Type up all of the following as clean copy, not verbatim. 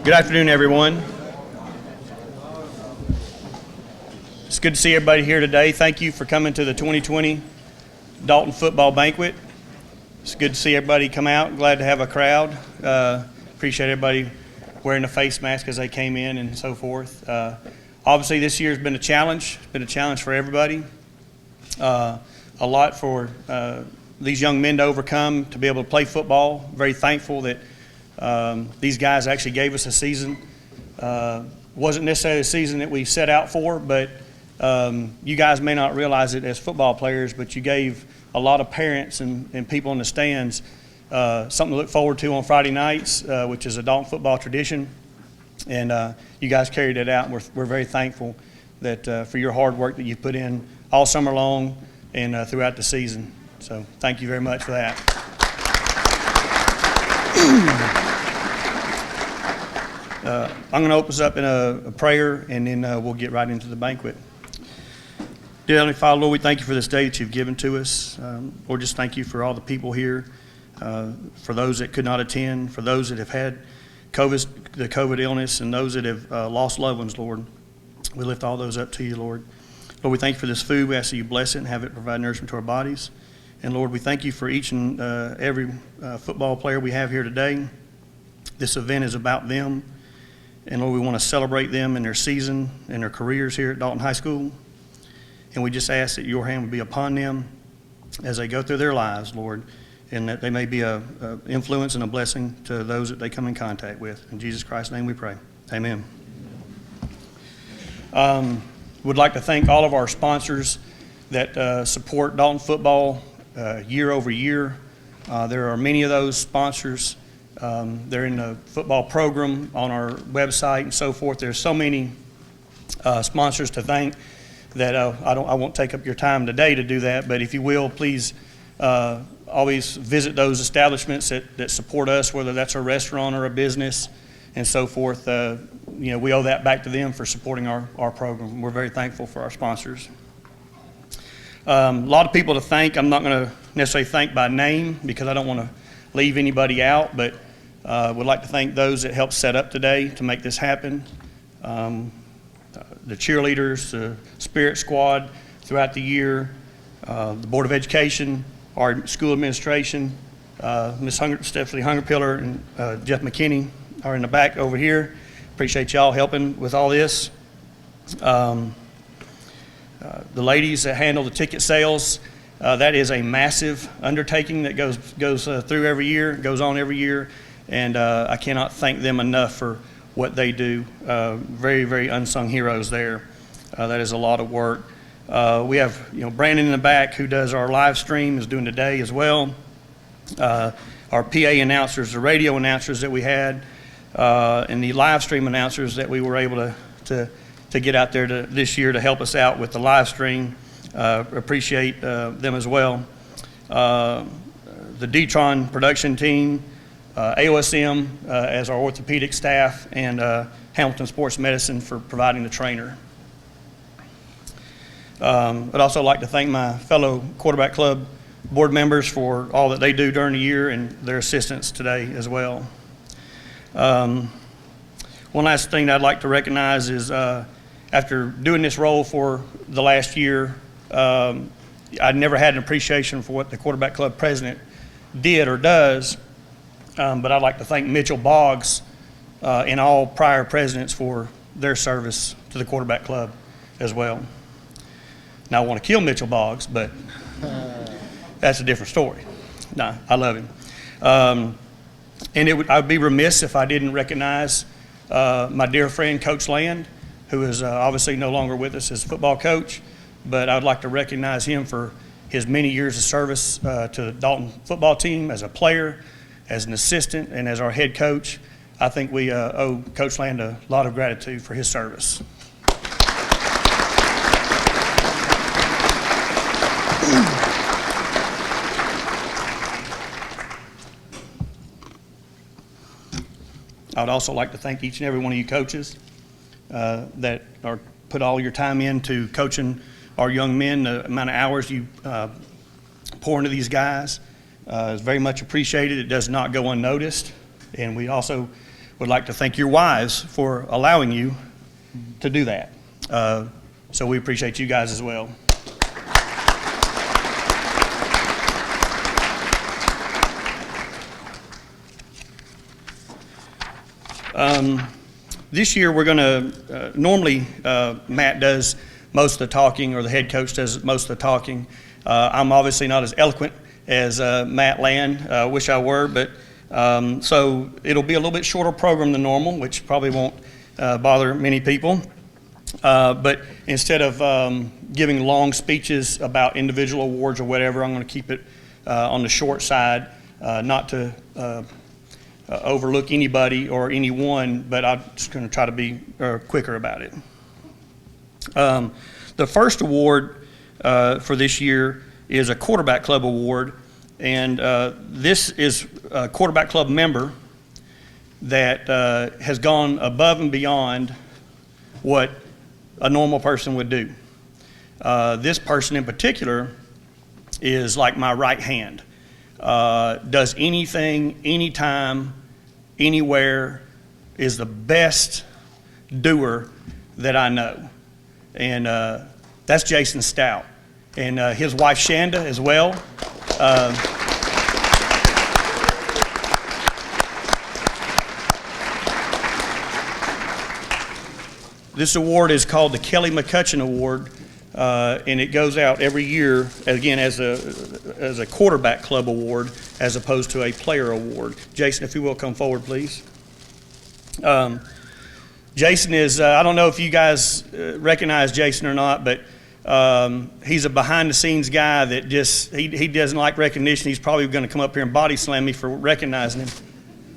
Good afternoon, everyone. It's good to see everybody here today. Thank you for coming to the 2020 Dalton Football Banquet. It's good to see everybody come out. Glad to have a crowd. Appreciate everybody wearing a face mask as they came in and so forth. Obviously, this year's been a challenge. It's been a challenge for everybody. A lot for these young men to overcome, to be able to play football. Very thankful that these guys actually gave us a season. Wasn't necessarily a season that we set out for, but you guys may not realize it as football players, but you gave a lot of parents and people in the stands something to look forward to on Friday nights, which is a Dalton football tradition. And you guys carried it out, and we're very thankful that for your hard work that you've put in all summer long and throughout the season. So thank you very much for that. I'm going to open us up in a prayer, and then we'll get right into the banquet. Dear Heavenly Father, Lord, we thank you for this day that you've given to us. Lord, just thank you for all the people here, for those that could not attend, for those that have had the COVID illness, and those that have lost loved ones, Lord. We lift all those up to you, Lord. Lord, we thank you for this food. We ask that you bless it and have it provide nourishment to our bodies. And Lord, we thank you for each and every football player we have here today. This event is about them. And Lord, we want to celebrate them in their season and their careers here at Dalton High School. And we just ask that your hand would be upon them as they go through their lives, Lord, and that they may be a influence and a blessing to those that they come in contact with. In Jesus Christ's name we pray. Amen. Would like to thank all of our sponsors that support Dalton football year over year. There are many of those sponsors. They're in the football program on our website and so forth. There's so many sponsors to thank that I won't take up your time today to do that, but if you will, please always visit those establishments that support us, whether that's a restaurant or a business and so forth. We owe that back to them for supporting our program. We're very thankful for our sponsors. A lot of people to thank. I'm not going to necessarily thank by name because I don't want to leave anybody out, but would like to thank those that helped set up today to make this happen. The cheerleaders, the spirit squad throughout the year, the Board of Education, our school administration, Ms. Stephanie Hungerpiller and Jeff McKinney are in the back over here. Appreciate y'all helping with all this. The ladies that handle the ticket sales, that is a massive undertaking that goes through every year, goes on every year, and I cannot thank them enough for what they do. Very, very unsung heroes there. That is a lot of work. We have Brandon in the back who does our live stream, is doing today as well. Our PA announcers, the radio announcers that we had, and the live stream announcers that we were able to get out there this year to help us out with the live stream. Appreciate them as well. The D-Tron production team, AOSM as our orthopedic staff, and Hamilton Sports Medicine for providing the trainer. I'd also like to thank my fellow quarterback club board members for all that they do during the year and their assistance today as well. One last thing that I'd like to recognize is after doing this role for the last year, I never had an appreciation for what the quarterback club president did or does, but I'd like to thank Mitchell Boggs and all prior presidents for their service to the quarterback club as well. Now, I want to kill Mitchell Boggs, but that's a different story. No, I love him. And I'd be remiss if I didn't recognize my dear friend, Coach Land, who is obviously no longer with us as football coach, but I'd like to recognize him for his many years of service to the Dalton football team as a player, as an assistant, and as our head coach. I think we owe Coach Land a lot of gratitude for his service. I would also like to thank each and every one of you coaches that put all your time into coaching our young men. The amount of hours you pour into these guys is very much appreciated. It does not go unnoticed. And we also would like to thank your wives for allowing you to do that. So we appreciate you guys as well. This year we're going to, normally Matt does most of the talking, or the head coach does most of the talking. I'm obviously not as eloquent as Matt Land. Wish I were, but so it'll be a little bit shorter program than normal, which probably won't bother many people. But instead of giving long speeches about individual awards or whatever, I'm going to keep it on the short side, not to overlook anybody or anyone, but I'm just going to try to be quicker about it. The first award for this year is a Quarterback Club award, and this is a Quarterback Club member that has gone above and beyond what a normal person would do. This person in particular is like my right hand. Does anything, anytime, anywhere, is the best doer that I know. And that's Jason Stout. And his wife Shanda as well. This award is called the Kelly Mccutchen Award, and it goes out every year, again, as a Quarterback Club award, as opposed to a player award. Jason, if you will, come forward, please. Jason is, I don't know if you guys recognize Jason or not, but he's a behind-the-scenes guy that just, he doesn't like recognition. He's probably going to come up here and body slam me for recognizing him.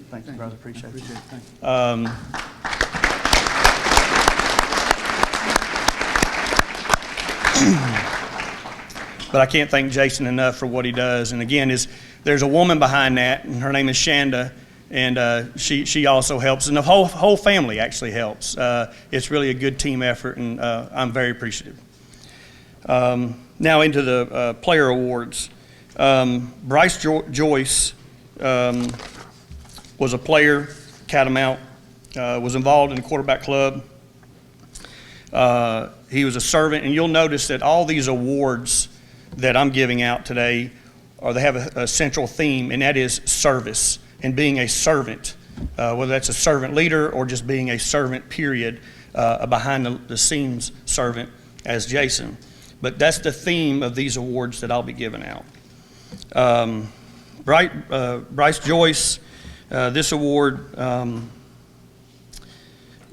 Thank you, brother. Appreciate it. Thank you. But I can't thank Jason enough for what he does. And again, there's a woman behind that, and her name is Shanda, and she also helps, and the whole family actually helps. It's really a good team effort, and I'm very appreciative. Now into the player awards. Bryce Joyce was a player, Catamount, was involved in the Quarterback Club. He was a servant, and you'll notice that all these awards that I'm giving out today, they have a central theme, and that is service and being a servant, whether that's a servant leader or just being a servant, period, a behind-the-scenes servant as Jason. But that's the theme of these awards that I'll be giving out. Bryce Joyce, this award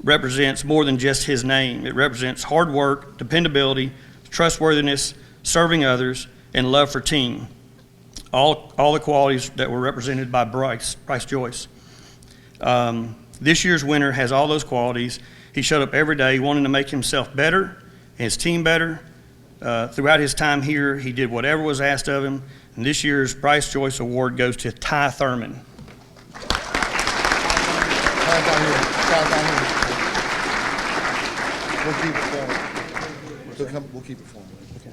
represents more than just his name. It represents hard work, dependability, trustworthiness, serving others, and love for team. All the qualities that were represented by Bryce Joyce. This year's winner has all those qualities. He showed up every day wanting to make himself better and his team better. Throughout his time here, he did whatever was asked of him. And this year's Bryce Joyce Award goes to Ty Thurman. We'll keep it formal. We'll keep it formal. Okay.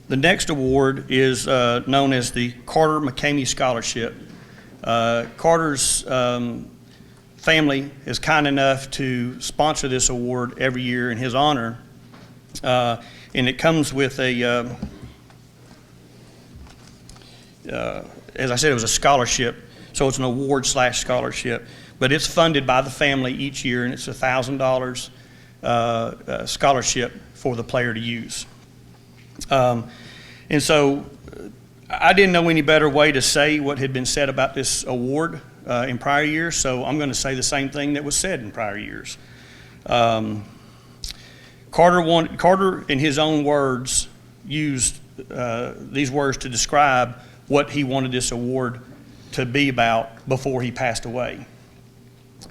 The next award is known as the Carter Mckamey Scholarship. Carter's family is kind enough to sponsor this award every year in his honor. And it comes with a, as I said, it was a scholarship, so it's an award/scholarship, but it's funded by the family each year, and it's $1,000 scholarship for the player to use. And so I didn't know any better way to say what had been said about this award in prior years, so I'm going to say the same thing that was said in prior years. Carter, in his own words, used these words to describe what he wanted this award to be about before he passed away.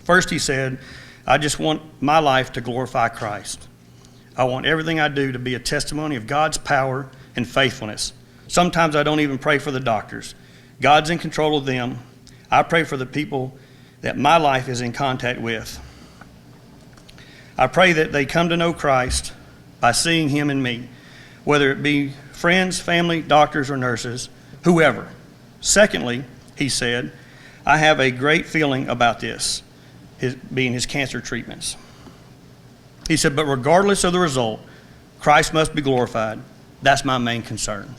First, he said, "I just want my life to glorify Christ. I want everything I do to be a testimony of God's power and faithfulness. Sometimes I don't even pray for the doctors. God's in control of them. I pray for the people that my life is in contact with. I pray that they come to know Christ by seeing him in me, whether it be friends, family, doctors, or nurses, whoever. Secondly, he said, I have a great feeling about this, being his cancer treatments. He said, but regardless of the result, Christ must be glorified. That's my main concern.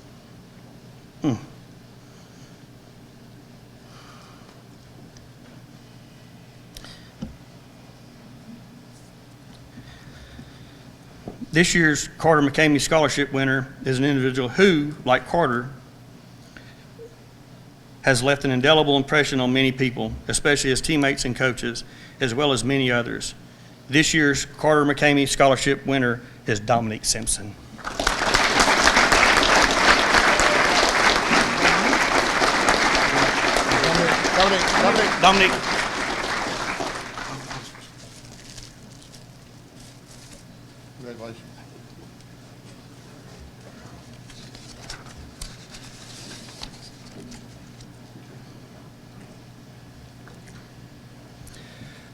This year's Carter Mckamey Scholarship winner is an individual who, like Carter, has left an indelible impression on many people, especially his teammates and coaches, as well as many others. This year's Carter Mckamey Scholarship winner is Dominique Simpson. Dominique. Congratulations.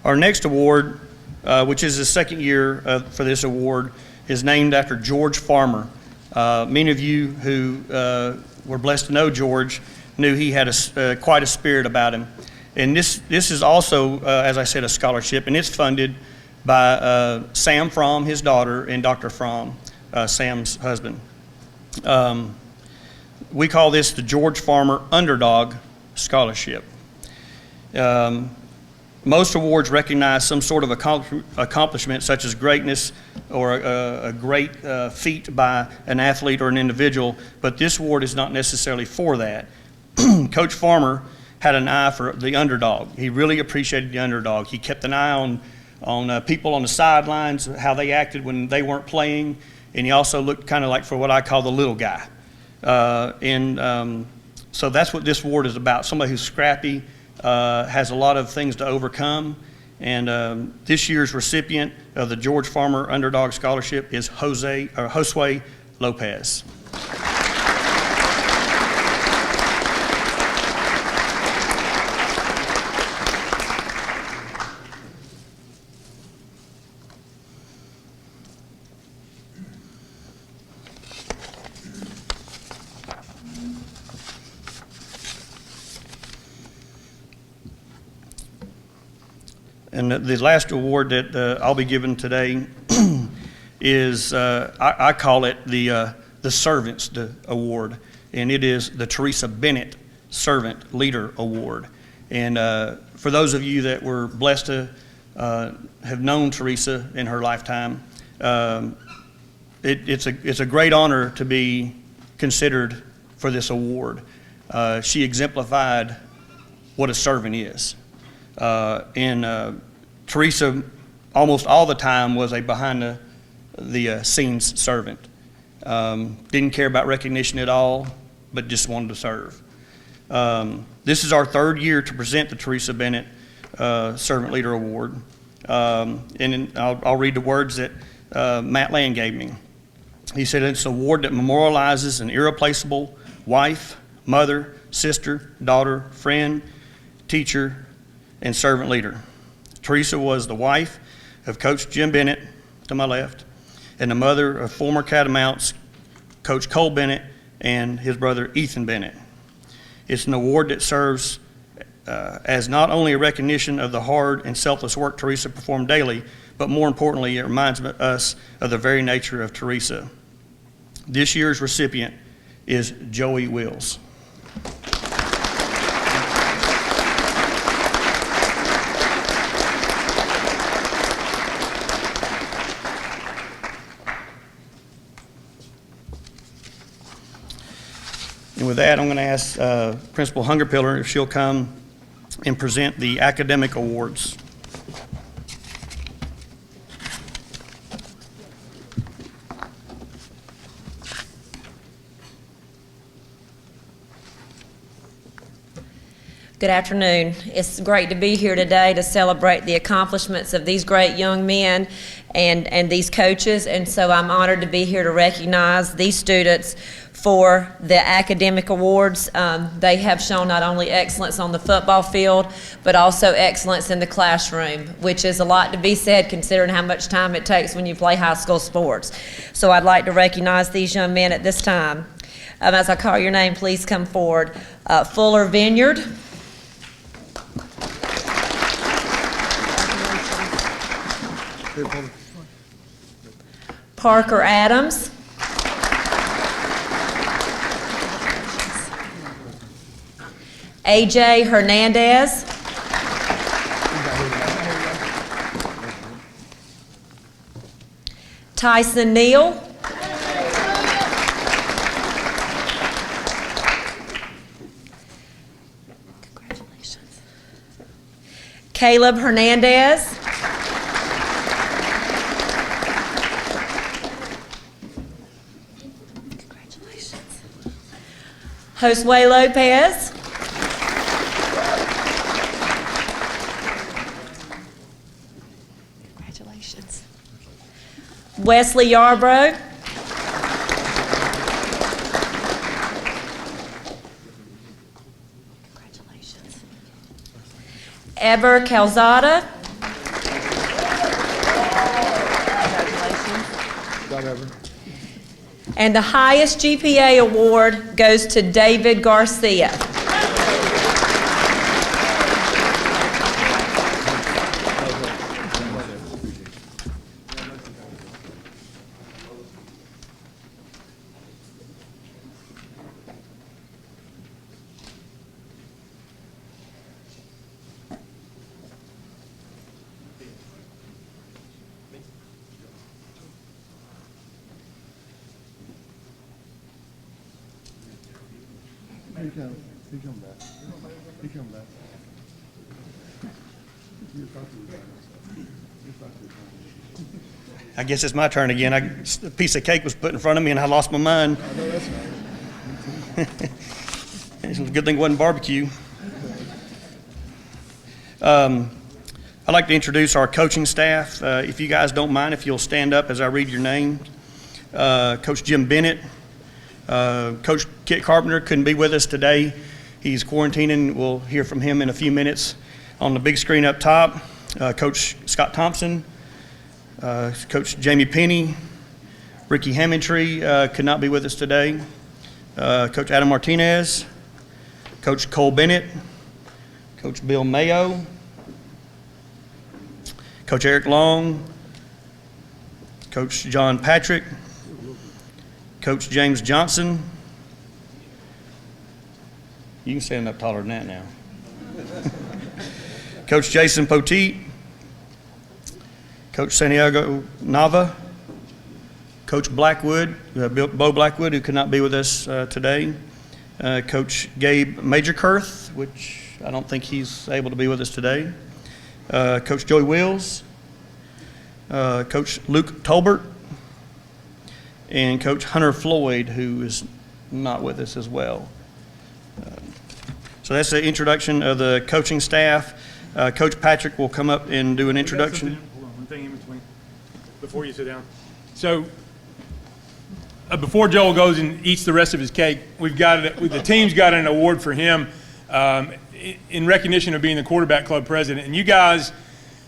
Our next award, which is the second year for this award, is named after George Farmer. Many of you who were blessed to know George knew he had quite a spirit about him. And this is also, as I said, a scholarship, and it's funded by Sam Fromm, his daughter, and Dr. Fromm, Sam's husband. We call this the George Farmer Underdog Scholarship. Most awards recognize some sort of accomplishment, such as greatness or a great feat by an athlete or an individual, but this award is not necessarily for that. Coach Farmer had an eye for the underdog. He really appreciated the underdog. He kept an eye on people on the sidelines, how they acted when they weren't playing, and he also looked kind of like for what I call the little guy. So that's what this award is about, somebody who's scrappy, has a lot of things to overcome. And this year's recipient of the George Farmer Underdog Scholarship is Josue Lopez. And the last award that I'll be giving today is, I call it the Servants Award, and it is the Teresa Bennett Servant Leader Award. And for those of you that were blessed to have known Teresa in her lifetime, it's a great honor to be considered for this award. She exemplified what a servant is. Teresa, almost all the time, was a behind the scenes servant. Didn't care about recognition at all, but just wanted to serve. This is our third year to present the Teresa Bennett Servant Leader Award. And I'll read the words that Matt Land gave me. He said, it's an award that memorializes an irreplaceable wife, mother, sister, daughter, friend, teacher, and servant leader. Teresa was the wife of Coach Jim Bennett, to my left, and the mother of former Catamounts, Coach Cole Bennett, and his brother Ethan Bennett. It's an award that serves as not only a recognition of the hard and selfless work Teresa performed daily, but more importantly, it reminds us of the very nature of Teresa. This year's recipient is Joey Wills. And with that, I'm going to ask Principal Hungerpiller if she'll come and present the academic awards. Good afternoon. It's great to be here today to celebrate the accomplishments of these great young men and these coaches. And so I'm honored to be here to recognize these students for the academic awards. They have shown not only excellence on the football field, but also excellence in the classroom, which is a lot to be said considering how much time it takes when you play high school sports. So I'd like to recognize these young men at this time. As I call your name, please come forward. Fuller Vineyard. Parker Adams. AJ Hernandez. Tyson Neal. Congratulations. Caleb Hernandez. Congratulations. Josue Lopez. Congratulations. Wesley Yarborough. Congratulations. Ever Calzada. Congratulations. And the highest GPA award goes to David Garcia. He come back. He come back. I guess it's my turn again. A piece of cake was put in front of me and I lost my mind. I know that's right. It's a good thing it wasn't barbecue. I'd like to introduce our coaching staff. If you guys don't mind, if you'll stand up as I read your name. Coach Jim Bennett. Coach Kit Carpenter couldn't be with us today. He's quarantining. We'll hear from him in a few minutes. On the big screen up top, Coach Scott Thompson, Coach Jamie Penny, Ricky Hammondtree could not be with us today. Coach Adam Martinez, Coach Cole Bennett, Coach Bill Mayo, Coach Eric Long, Coach John Patrick, Coach James Johnson. You can stand up taller than that now. Coach Jason Poteet, Coach Santiago Nava, Coach Blackwood, Bo Blackwood, who could not be with us today, Coach Gabe Majorkirth, which I don't think he's able to be with us today, Coach Joey Wills, Coach Luke Tolbert, and Coach Hunter Floyd, who is not with us as well. So that's the introduction of the coaching staff. Coach Patrick will come up and do an introduction. Hold on, one thing in between before you sit down. So before Joel goes and eats the rest of his cake, the team's got an award for him in recognition of being the quarterback club president. And you guys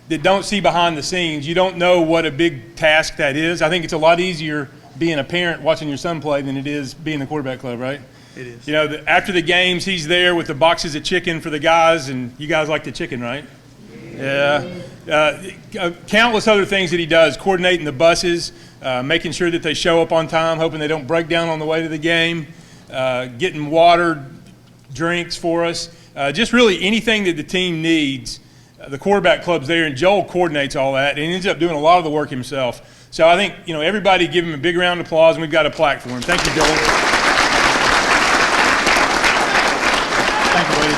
that don't see behind the scenes, you don't know what a big task that is. I think it's a lot easier being a parent watching your son play than it is being the quarterback club, right? It is. You know, after the games, he's there with the boxes of chicken for the guys, and you guys like the chicken, right? Yeah. Countless other things that he does, coordinating the buses, making sure that they show up on time, hoping they don't break down on the way to the game, getting water, drinks for us, just really anything that the team needs. The quarterback club's there, and Joel coordinates all that, and he ends up doing a lot of the work himself. So I think, everybody give him a big round of applause, and we've got a plaque for him. Thank you, Joel. Thank you, ladies.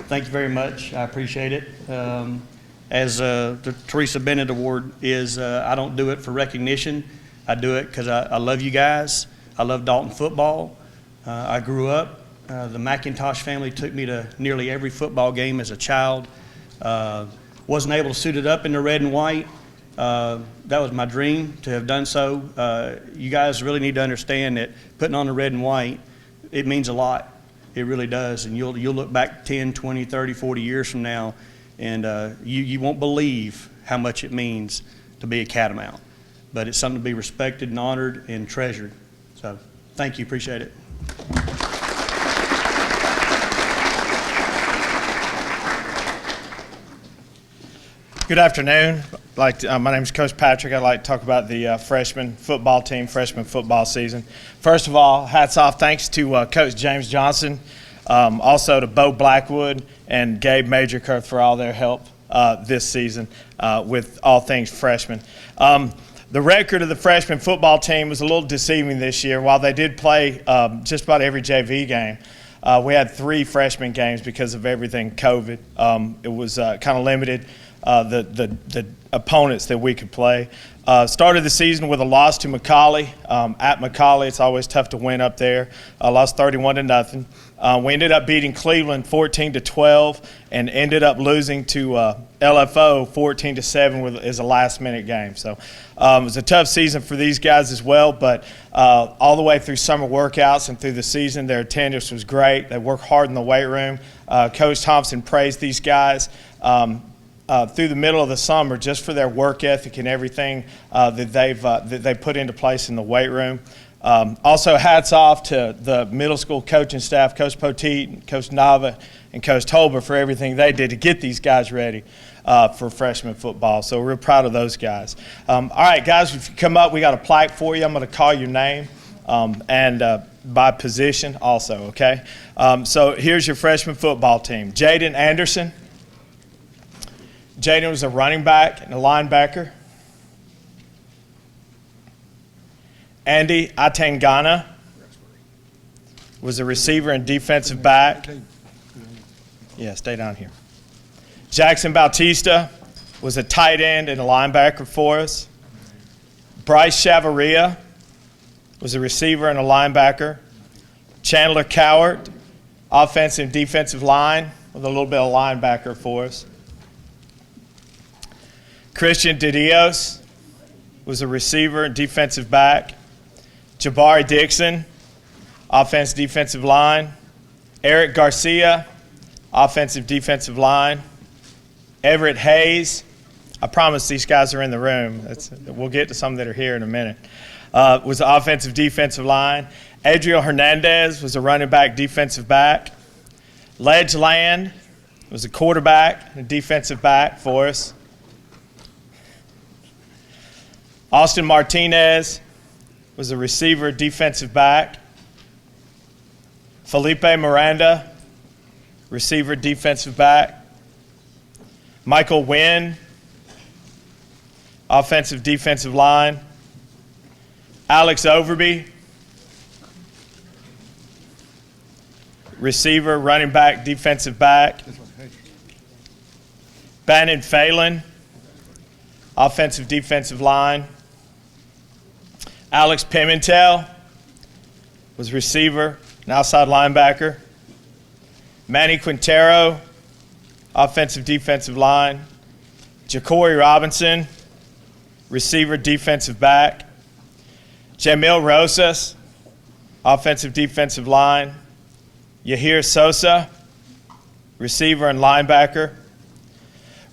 Thank you very much. I appreciate it. As the Teresa Bennett Award is, I don't do it for recognition. I do it because I love you guys. I love Dalton football. I grew up The McIntosh family took me to nearly every football game as a child. Wasn't able to suit it up in the red and white. That was my dream to have done so. You guys really need to understand that putting on the red and white, it means a lot. It really does. And you'll look back 10, 20, 30, 40 years from now, and you won't believe how much it means to be a Catamount. But it's something to be respected and honored and treasured. So thank you. Appreciate it. Good afternoon. My name is Coach Patrick. I'd like to talk about the freshman football team, freshman football season. First of all, hats off, thanks to Coach James Johnson, also to Bo Blackwood and Gabe Majorkirk for all their help this season with all things freshmen. The record of the freshman football team was a little deceiving this year. While they did play just about every JV game, we had 3 freshman games because of everything COVID. It was kind of limited. The opponents that we could play. Started the season with a loss to McCallie. At McCallie, it's always tough to win up there. Lost 31-0. We ended up beating Cleveland 14-12 and ended up losing to LFO 14-7 as a last-minute game. So it was a tough season for these guys as well, but all the way through summer workouts and through the season, their attendance was great. They worked hard in the weight room. Coach Thompson praised these guys. Through the middle of the summer, just for their work ethic and everything that they put into place in the weight room. Also, hats off to the middle school coaching staff, Coach Poteet, Coach Nava, and Coach Tolber for everything they did to get these guys ready for freshman football. So we're real proud of those guys. All right, guys, if you come up, we got a plaque for you. I'm going to call your name and by position also, okay? So here's your freshman football team. Jayden Anderson. Jayden was a running back and a linebacker. Andy Atangana was a receiver and defensive back. Yeah, stay down here. Jackson Bautista was a tight end and a linebacker for us. Bryce Chavaria was a receiver and a linebacker. Chandler Cowart, offensive and defensive line, with a little bit of linebacker for us. Christian Didios was a receiver and defensive back. Jabari Dixon, offense, defensive line. Eric Garcia, offensive, defensive line. Everett Hayes, I promise these guys are in the room. We'll get to some that are here in a minute. Was the offensive, defensive line. Adrian Hernandez was a running back, defensive back. Ledge Land was a quarterback and a defensive back for us. Austin Martinez was a receiver, defensive back. Felipe Miranda, receiver, defensive back. Michael Wynn, offensive, defensive line. Alex Overby, receiver, running back, defensive back. Bannon Phelan, offensive, defensive line. Alex Pimentel was receiver and outside linebacker. Manny Quintero, offensive, defensive line. Jacory Robinson, receiver, defensive back. Jamil Rosas, offensive, defensive line. Yahir Sosa, receiver and linebacker.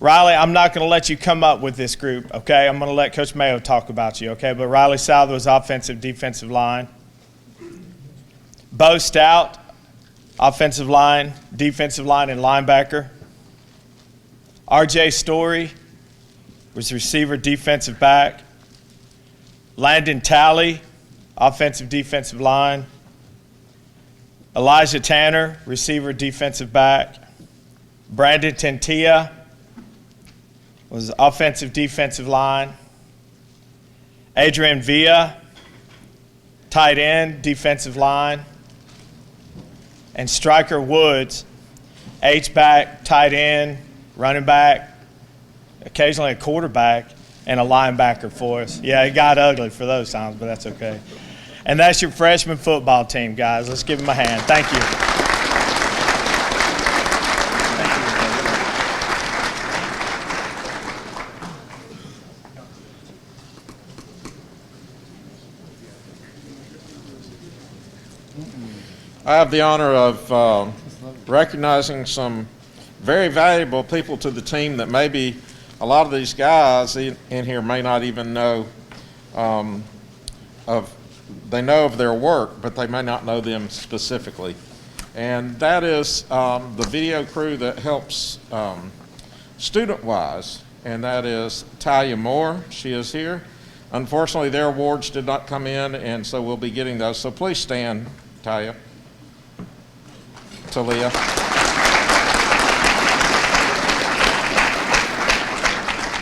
Riley, I'm not going to let you come up with this group, okay? I'm going to let Coach Mayo talk about you, okay? But Riley South was offensive, defensive line. Bo Stout, offensive line, defensive line, and linebacker. R.J. Story was receiver, defensive back. Landon Talley, offensive, defensive line. Elijah Tanner, receiver, defensive back. Brandon Tentia was offensive, defensive line. Adrian Villa, tight end, defensive line. And Striker Woods, H-back, tight end, running back, occasionally a quarterback, and a linebacker for us. Yeah, it got ugly for those times, but that's okay. And that's your freshman football team, guys. Let's give them a hand. Thank you. I have the honor of recognizing some very valuable people to the team that maybe a lot of these guys in here may not even know they know of their work, but they may not know them specifically. And that is the video crew that helps student-wise, and that is Talia Moore. She is here. Unfortunately, their awards did not come in, and so we'll be getting those. So please stand, Talia. Talia.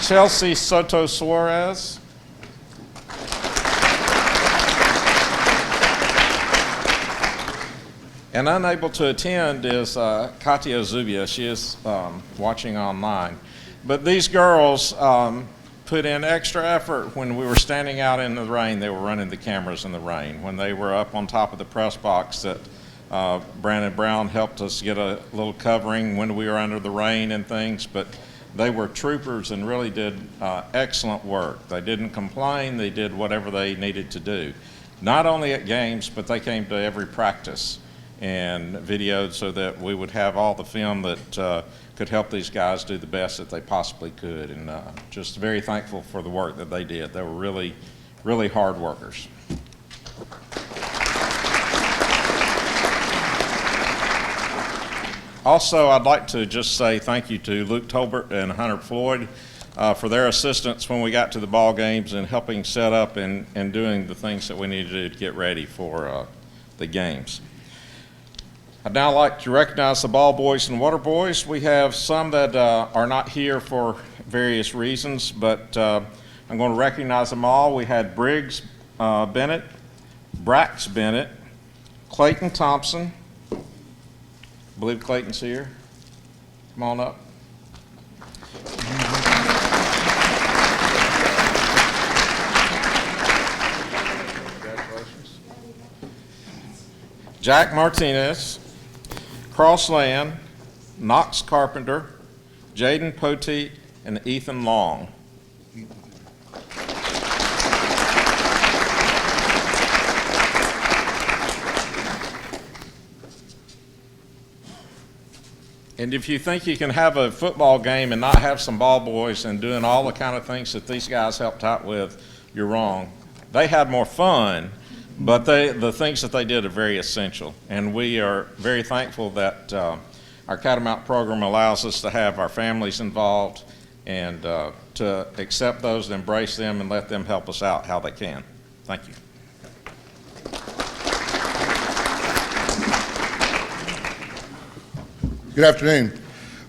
Chelsea Soto Suarez. And unable to attend is Katia Zubia. She is watching online. But these girls put in extra effort when we were standing out in the rain. They were running the cameras in the rain. When they were up on top of the press box that Brandon Brown helped us get a little covering when we were under the rain and things. But they were troopers and really did excellent work. They didn't complain. They did whatever they needed to do. Not only at games, but they came to every practice and videoed so that we would have all the film that could help these guys do the best that they possibly could. And just very thankful for the work that they did. They were really, really hard workers. Also, I'd like to just say thank you to Luke Tolbert and Hunter Floyd for their assistance when we got to the ball games and helping set up and doing the things that we needed to do to get ready for the games. I'd now like to recognize the ball boys and water boys. We have some that are not here for various reasons, but I'm going to recognize them all. We had Briggs Bennett, Brax Bennett, Clayton Thompson. I believe Clayton's here. Come on up. Congratulations. Jack Martinez, Cross Land, Knox Carpenter, Jayden Poteet, and Ethan Long. And if you think you can have a football game and not have some ball boys and doing all the kind of things that these guys helped out with, you're wrong. They had more fun, but the things that they did are very essential. And we are very thankful that our Catamount program allows us to have our families involved and to accept those, embrace them, and let them help us out how they can. Thank you. Good afternoon.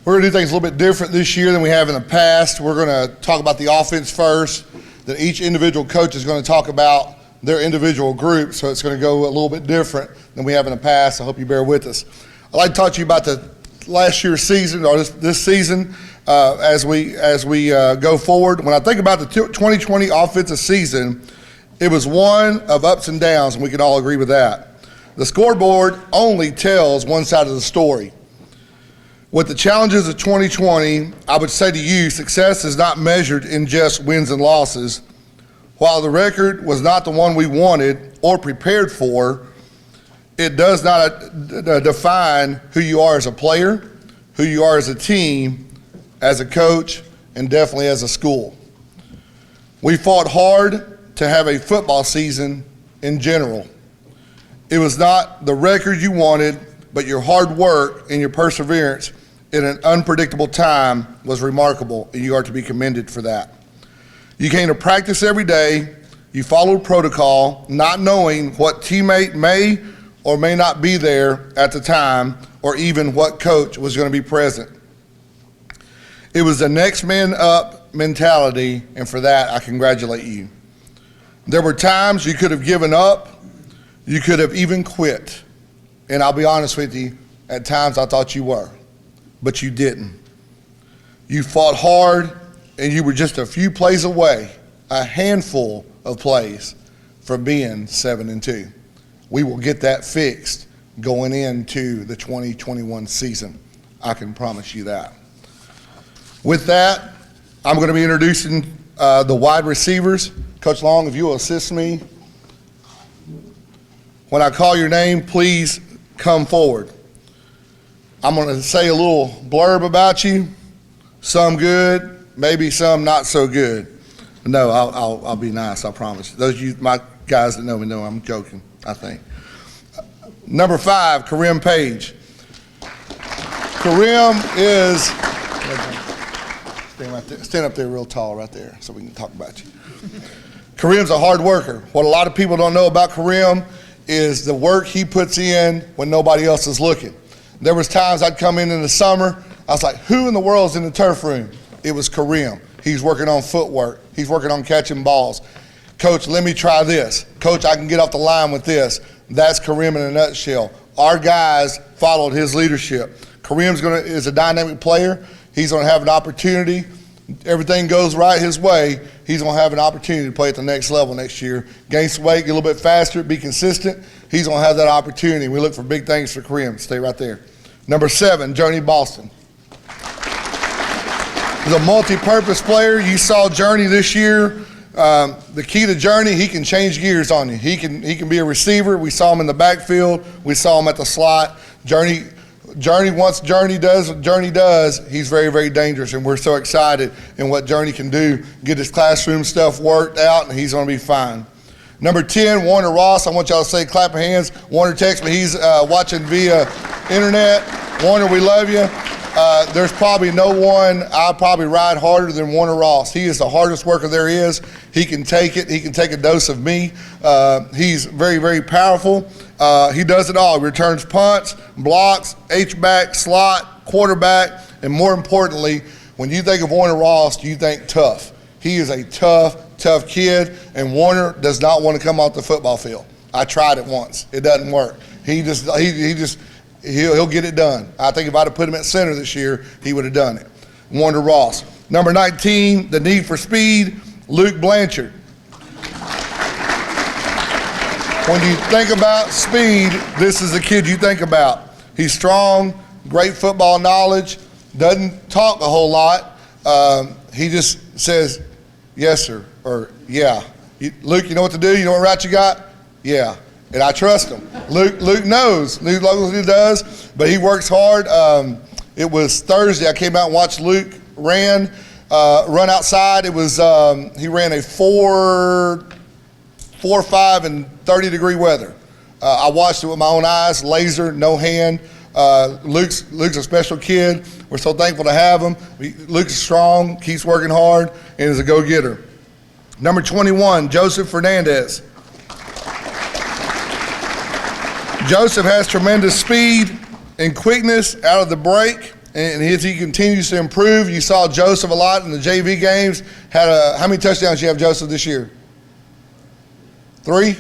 We're going to do things a little bit different this year than we have in the past. We're going to talk about the offense first. Then each individual coach is going to talk about their individual group, so it's going to go a little bit different than we have in the past. I hope you bear with us. I'd like to talk to you about the last year's season, or this season, as we go forward. When I think about the 2020 offensive season, it was one of ups and downs, and we can all agree with that. The scoreboard only tells one side of the story. With the challenges of 2020, I would say to you, success is not measured in just wins and losses. While the record was not the one we wanted or prepared for, it does not define who you are as a player, who you are as a team, as a coach, and definitely as a school. We fought hard to have a football season in general. It was not the record you wanted, but your hard work and your perseverance in an unpredictable time was remarkable, and you are to be commended for that. You came to practice every day, you followed protocol, not knowing what teammate may or may not be there at the time, or even what coach was going to be present. It was the next man up mentality, and for that, I congratulate you. There were times you could have given up, you could have even quit, and I'll be honest with you, at times I thought you were. But you didn't. You fought hard, and you were just a few plays away, a handful of plays from being 7-2. We will get that fixed going into the 2021 season. I can promise you that. With that, I'm going to be introducing the wide receivers. Coach Long, if you will assist me. When I call your name, please come forward. I'm going to say a little blurb about you. Some good, maybe some not so good. No, I'll be nice, I promise. Those of you, my guys that know me know I'm joking, I think. Number 5, Kareem Page. Kareem is, stand up there real tall right there so we can talk about you. Kareem's a hard worker. What a lot of people don't know about Kareem is the work he puts in when nobody else is looking. There was times I'd come in the summer, I was like, who in the world's in the turf room? It was Kareem. He's working on footwork. He's working on catching balls. Coach, let me try this. Coach, I can get off the line with this. That's Kareem in a nutshell. Our guys followed his leadership. Kareem is a dynamic player. He's going to have an opportunity. Everything goes right his way, he's going to have an opportunity to play at the next level next year. Gain some weight, get a little bit faster, be consistent. He's going to have that opportunity. We look for big things for Kareem. Stay right there. Number 7, Joni Boston. He's a multi-purpose player. You saw Joni this year. The key to Joni, he can change gears on you. He can be a receiver. We saw him in the backfield. We saw him at the slot. Joni, once Joni does what Joni does, he's very, very dangerous, and we're so excited in what Joni can do, get his classroom stuff worked out, and he's going to be fine. Number 10, Warner Ross. I want y'all to say, clap your hands. Warner texted me. He's watching via internet. Warner, we love you. There's probably no one I'll probably ride harder than Warner Ross. He is the hardest worker there is. He can take it. He can take a dose of me. He's very, very powerful. He does it all. He returns punts, blocks, H-back, slot, quarterback, and more importantly, when you think of Warner Ross, you think tough. He is a tough kid, and Warner does not want to come off the football field. I tried it once. It doesn't work. He'll get it done. I think if I'd have put him at center this year, he would have done it. Warner Ross. Number 19, the need for speed, Luke Blanchard. When you think about speed, this is the kid you think about. He's strong, great football knowledge, doesn't talk a whole lot. He just says, yes, sir, or yeah. Luke, you know what to do? You know what route you got? Yeah. And I trust him. Luke knows. Luke knows what he does, but he works hard. It was Thursday. I came out and watched Luke run outside. It was he ran a 4.5 in 30-degree weather. I watched it with my own eyes, laser, no hand. Luke's a special kid. We're so thankful to have him. Luke's strong, keeps working hard, and is a go-getter. Number 21, Joseph Fernandez. Joseph has tremendous speed and quickness out of the break, and as he continues to improve, you saw Joseph a lot in the JV games. How many touchdowns do you have, Joseph, this year? 3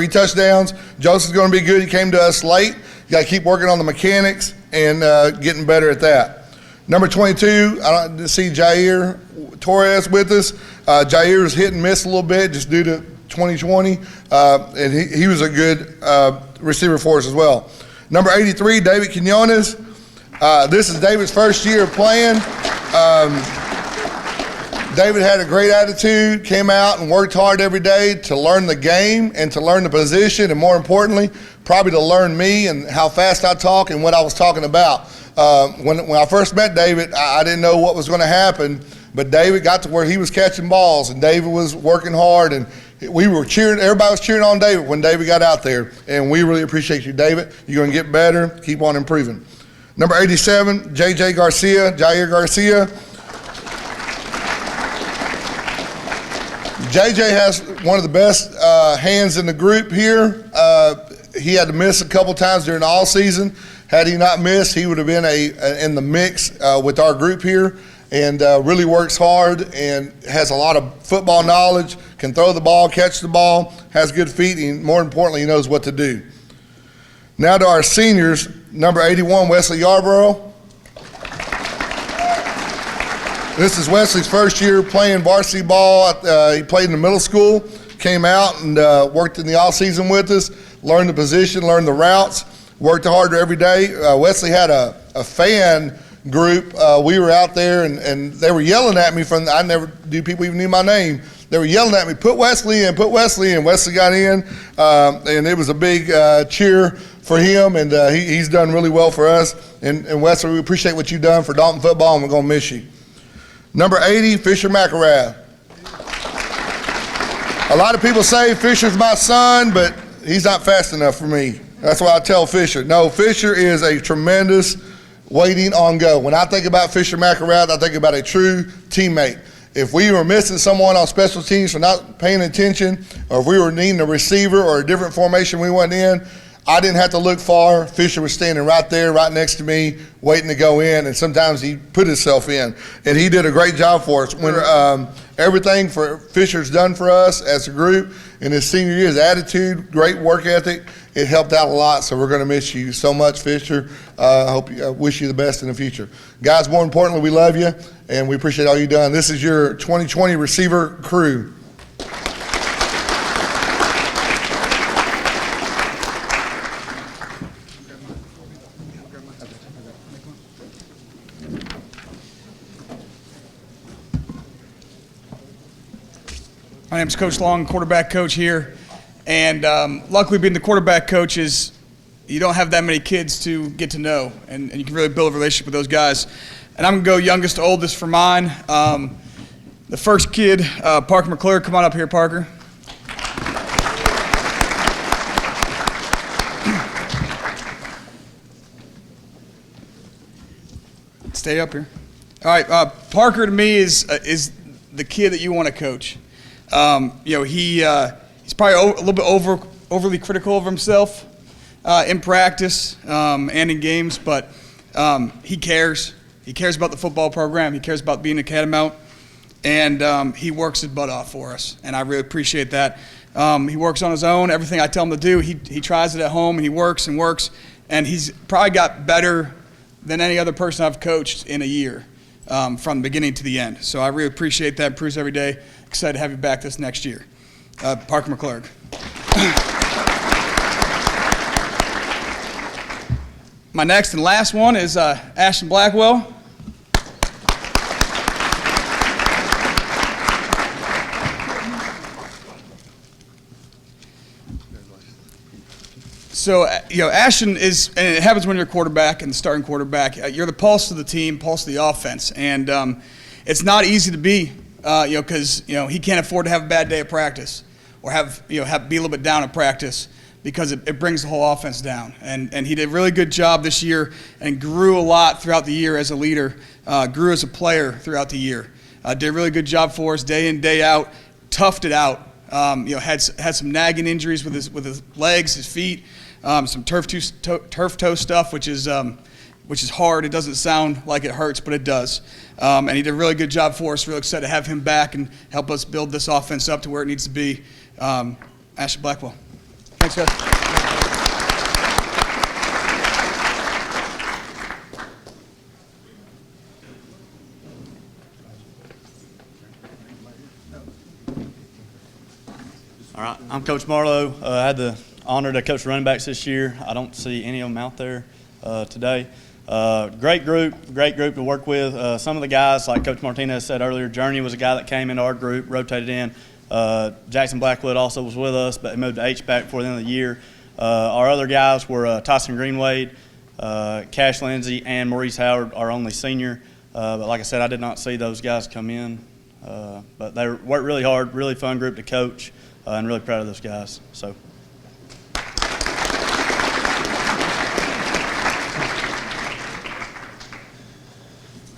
touchdowns. Joseph's going to be good. He came to us late. You got to keep working on the mechanics and getting better at that. Number 22, I don't see Jair Torres with us. Jair's hit and miss a little bit just due to 2020, and he was a good receiver for us as well. Number 83, David Quinones. This is David's first year of playing. David had a great attitude, came out and worked hard every day to learn the game and to learn the position, and more importantly, probably to learn me and how fast I talk and what I was talking about. When I first met David, I didn't know what was going to happen, but David got to where he was catching balls, and David was working hard, and we were cheering. Everybody was cheering on David when David got out there, and we really appreciate you, David. You're going to get better. Keep on improving. Number 87, Jair Garcia. JJ has one of the best hands in the group here. He had to miss a couple times during the all season. Had he not missed, he would have been in the mix with our group here, and really works hard and has a lot of football knowledge, can throw the ball, catch the ball, has good feet, and more importantly, he knows what to do. Now to our seniors, number 81, Wesley Yarborough. This is Wesley's first year playing varsity ball. He played in the middle school, came out and worked in the off season with us, learned the position, learned the routes, worked harder every day. Wesley had a fan group. We were out there and they were yelling at me I never do people even knew my name. they were yelling at me, put Wesley in, and Wesley got in, and it was a big cheer for him, and he's done really well for us. And Wesley, we appreciate what you've done for Dalton football, and we're going to miss you. Number 80, Fisher McElrath. A lot of people say Fisher's my son, but he's not fast enough for me. That's why I tell Fisher. No, Fisher is a tremendous waiting on go. When I think about Fisher McElrath, I think about a true teammate. If we were missing someone on special teams for not paying attention, or if we were needing a receiver or a different formation we went in, I didn't have to look far. Fisher was standing right there, right next to me, waiting to go in, and sometimes he put himself in. And he did a great job for us. When everything for Fisher's done for us as a group in his senior year, his attitude, great work ethic, it helped out a lot. So we're going to miss you so much, Fisher. I wish you the best in the future. Guys, more importantly, we love you, and we appreciate all you've done. This is your 2020 receiver crew. My name's Coach Long, quarterback coach here. And luckily being the quarterback coach is you don't have that many kids to get to know, and you can really build a relationship with those guys. And I'm going to go youngest to oldest for mine. The first kid, Parker McClure. Come on up here, Parker. Stay up here. All right, Parker to me is the kid that you want to coach. He's probably a little bit overly critical of himself in practice and in games, but he cares. He cares about the football program. He cares about being a Catamount, and he works his butt off for us, and I really appreciate that. He works on his own. Everything I tell him to do, he tries it at home, and he works, and he's probably got better than any other person I've coached in a year from the beginning to the end. So I really appreciate that. Improves every day. Excited to have you back this next year. Parker McClure. My next and last one is Ashton Blackwell. So, Ashton is, and it happens when you're a quarterback and the starting quarterback, you're the pulse of the team, pulse of the offense. And it's not easy to be, because, he can't afford to have a bad day of practice or be a little bit down at practice because it brings the whole offense down. And he did a really good job this year and grew a lot throughout the year as a leader, grew as a player throughout the year. Did a really good job for us day in, day out, toughed it out. Had some nagging injuries with his legs, his feet, some turf toe stuff, which is hard. It doesn't sound like it hurts, but it does. And he did a really good job for us. Really excited to have him back and help us build this offense up to where it needs to be. Ashton Blackwell. Thanks, guys. All right, I'm Coach Marlowe. I had the honor to coach running backs this year. I don't see any of them out there today. Great group to work with. Some of the guys, like Coach Martinez said earlier, Journey was a guy that came into our group, rotated in. Jackson Blackwood also was with us, but he moved to H-back before the end of the year. Our other guys were Tyson Greenwade, Cash Lindsay, and Maurice Hallard, our only senior. But like I said, I did not see those guys come in. But they worked really hard, really fun group to coach, and really proud of those guys. So.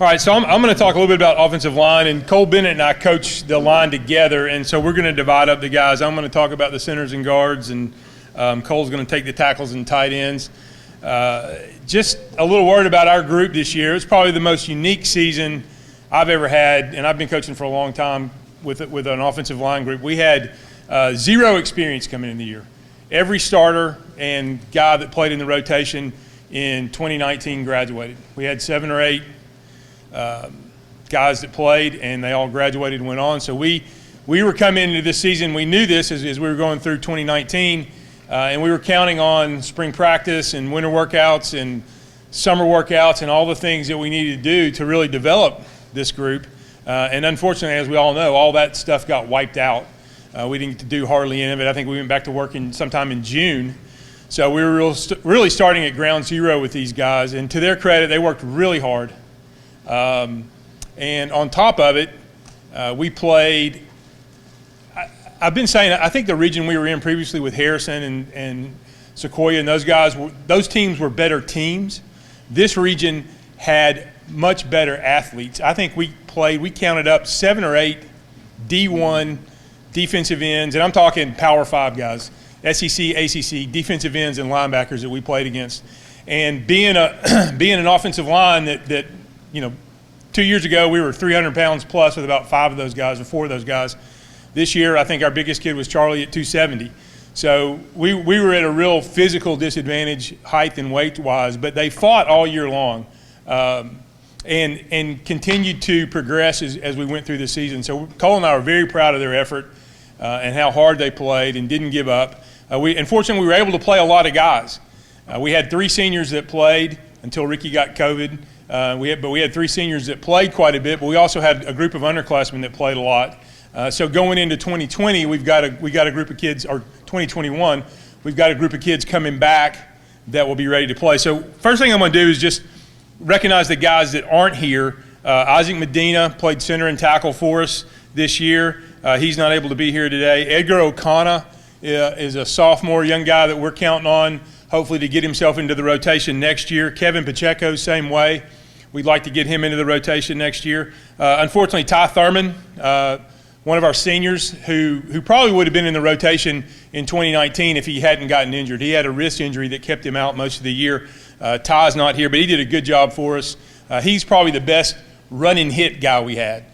All right, so I'm going to talk a little bit about offensive line, and Cole Bennett and I coach the line together, and so we're going to divide up the guys. I'm going to talk about the centers and guards, and Cole's going to take the tackles and tight ends. Just a little word about our group this year. It's probably the most unique season I've ever had, and I've been coaching for a long time with an offensive line group. We had zero experience coming in the year. Every starter and guy that played in the rotation in 2019 graduated. We had 7 or 8 guys that played, and they all graduated and went on. So we were coming into this season, we knew this as we were going through 2019, and we were counting on spring practice and winter workouts and summer workouts and all the things that we needed to do to really develop this group. And unfortunately, as we all know, all that stuff got wiped out. We didn't get to do hardly any of it. I think we went back to work sometime in June. So we were really starting at ground zero with these guys. And to their credit, they worked really hard. And on top of it, we played – I've been saying, I think the region we were in previously with Harrison and Sequoia and those guys, those teams were better teams. This region had much better athletes. I think we counted up 7 or 8 D1 defensive ends, and I'm talking Power 5 guys, SEC, ACC, defensive ends and linebackers that we played against. And being an offensive line that 2 years ago we were 300 pounds plus with about 5 of those guys or 4 of those guys. This year, I think our biggest kid was Charlie at 270. So we were at a real physical disadvantage, height and weight-wise, but they fought all year long and continued to progress as we went through the season. So Cole and I are very proud of their effort and how hard they played and didn't give up. Unfortunately, we were able to play a lot of guys. We had 3 seniors that played until Ricky got COVID. But we had 3 seniors that played quite a bit, but we also had a group of underclassmen that played a lot. So going into 2020, we got a group of kids, or 2021, we've got a group of kids coming back that will be ready to play. So first thing I'm going to do is just recognize the guys that aren't here. Isaac Medina played center and tackle for us this year. He's not able to be here today. Edgar O'Connor is a sophomore, young guy that we're counting on, hopefully to get himself into the rotation next year. Kevin Pacheco, same way. We'd like to get him into the rotation next year. Unfortunately, Ty Thurman, one of our seniors who probably would have been in the rotation in 2019 if he hadn't gotten injured. He had a wrist injury that kept him out most of the year. Ty's not here, but he did a good job for us. He's probably the best run and hit guy we had.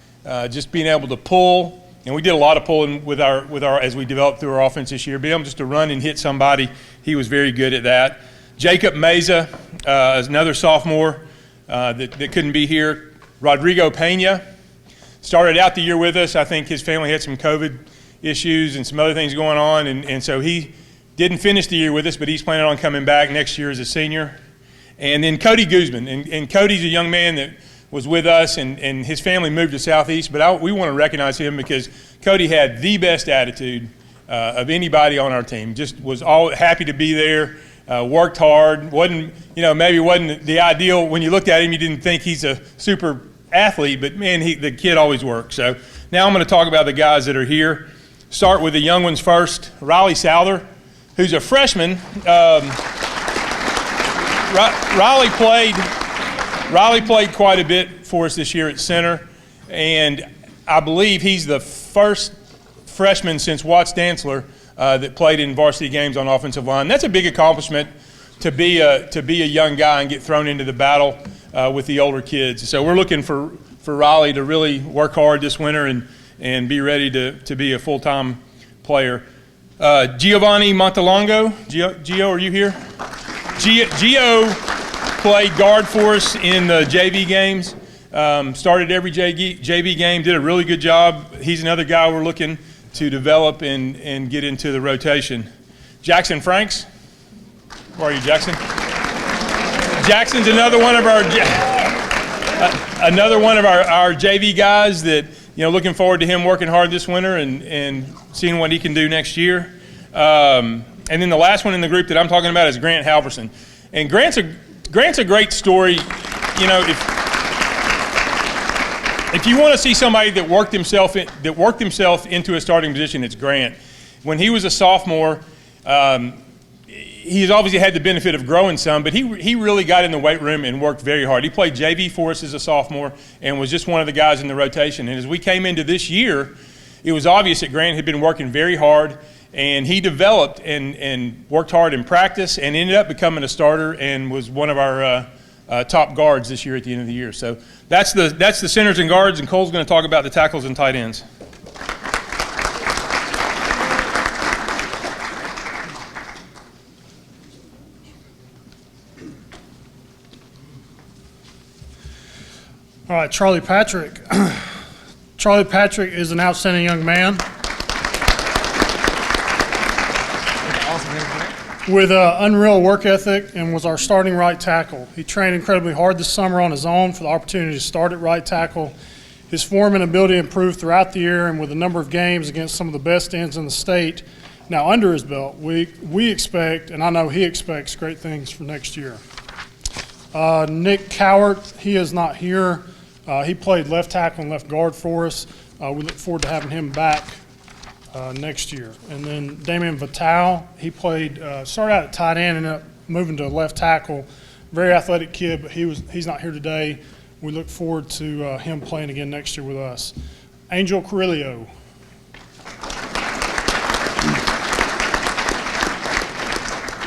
Just being able to pull, and we did a lot of pulling with our as we developed through our offense this year. Being able just to run and hit somebody, he was very good at that. Jacob Meza is another sophomore that couldn't be here. Rodrigo Pena started out the year with us. I think his family had some COVID issues and some other things going on, and so he didn't finish the year with us, but he's planning on coming back next year as a senior. And then Cody Guzman, and Cody's a young man that was with us, and his family moved to Southeast, but we want to recognize him because Cody had the best attitude of anybody on our team. Just was all happy to be there, worked hard, maybe wasn't the ideal. When you looked at him, you didn't think he's a super athlete, but man, the kid always worked. So now I'm going to talk about the guys that are here. Start with the young ones first. Riley Souther, who's a freshman. Riley played quite a bit for us this year at center, and I believe he's the first freshman since Watts Dantzler that played in varsity games on offensive line. That's a big accomplishment to be a young guy and get thrown into the battle with the older kids. So we're looking for Riley to really work hard this winter and be ready to be a full-time player. Giovanni Montelongo. Gio, are you here? Gio played guard for us in the JV games. Started every JV game, did a really good job. He's another guy we're looking to develop and get into the rotation. Jackson Franks. Where are you, Jackson? Jackson's another one of our JV guys that, looking forward to him working hard this winter and seeing what he can do next year. And then the last one in the group that I'm talking about is Grant Halverson. And Grant's a great story. If you want to see somebody that worked himself into a starting position, it's Grant. When he was a sophomore, he's obviously had the benefit of growing some, but he really got in the weight room and worked very hard. He played JV for us as a sophomore and was just one of the guys in the rotation. And as we came into this year, it was obvious that Grant had been working very hard, and he developed and worked hard in practice and ended up becoming a starter and was one of our top guards this year at the end of the year. So that's the centers and guards, and Cole's going to talk about the tackles and tight ends. All right, Charlie Patrick. Charlie Patrick is an outstanding young man with an unreal work ethic and was our starting right tackle. He trained incredibly hard this summer on his own for the opportunity to start at right tackle. His form and ability improved throughout the year, and with a number of games against some of the best ends in the state now under his belt, we expect, and I know he expects, great things for next year. Nick Cowart, he is not here. He played left tackle and left guard for us. We look forward to having him back next year. And then Damian Vital, he played, started out at tight end and ended up moving to left tackle. Very athletic kid, but he's not here today. We look forward to him playing again next year with us. Angel Carrillo.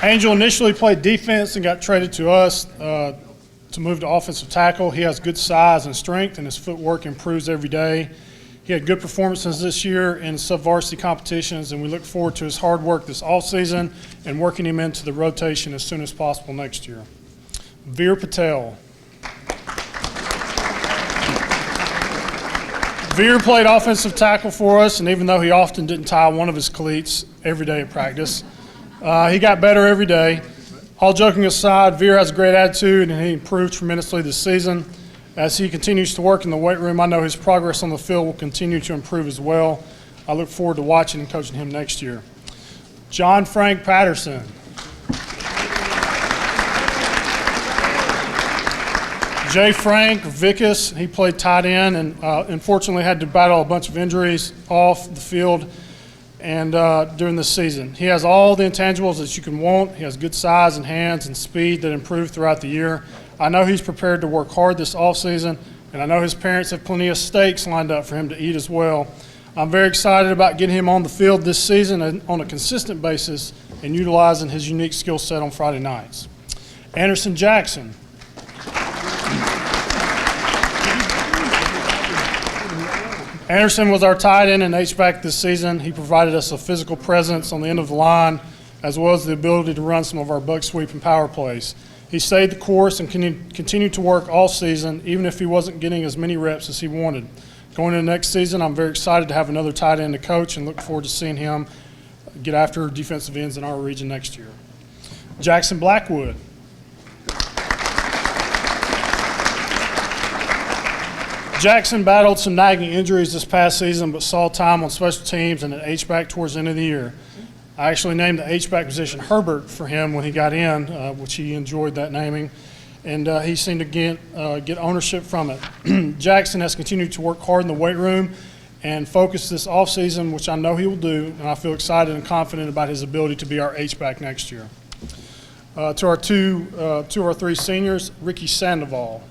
Angel initially played defense and got traded to us to move to offensive tackle. He has good size and strength, and his footwork improves every day. He had good performances this year in sub-varsity competitions, and we look forward to his hard work this offseason and working him into the rotation as soon as possible next year. Veer Patel. Veer played offensive tackle for us, and even though he often didn't tie one of his cleats every day at practice, he got better every day. All joking aside, Veer has a great attitude, and he improved tremendously this season. As he continues to work in the weight room, I know his progress on the field will continue to improve as well. I look forward to watching and coaching him next year. John Frank Patterson. Jay Frank Vickus, he played tight end and unfortunately had to battle a bunch of injuries off the field and during this season. He has all the intangibles that you can want. He has good size and hands and speed that improve throughout the year. I know he's prepared to work hard this offseason, and I know his parents have plenty of steaks lined up for him to eat as well. I'm very excited about getting him on the field this season and on a consistent basis and utilizing his unique skill set on Friday nights. Anderson Jackson. Anderson was our tight end and H-back this season. He provided us a physical presence on the end of the line, as well as the ability to run some of our buck sweep and power plays. He stayed the course and continued to work all season, even if he wasn't getting as many reps as he wanted. Going into next season, I'm very excited to have another tight end to coach and look forward to seeing him get after defensive ends in our region next year. Jackson Blackwood. Jackson battled some nagging injuries this past season, but saw time on special teams and at H-back towards the end of the year. I actually named the H-back position Herbert for him when he got in, which he enjoyed that naming, and he seemed to get ownership from it. Jackson has continued to work hard in the weight room and focus this offseason, which I know he will do, and I feel excited and confident about his ability to be our H-back next year. To our two or three seniors, Ricky Sandoval.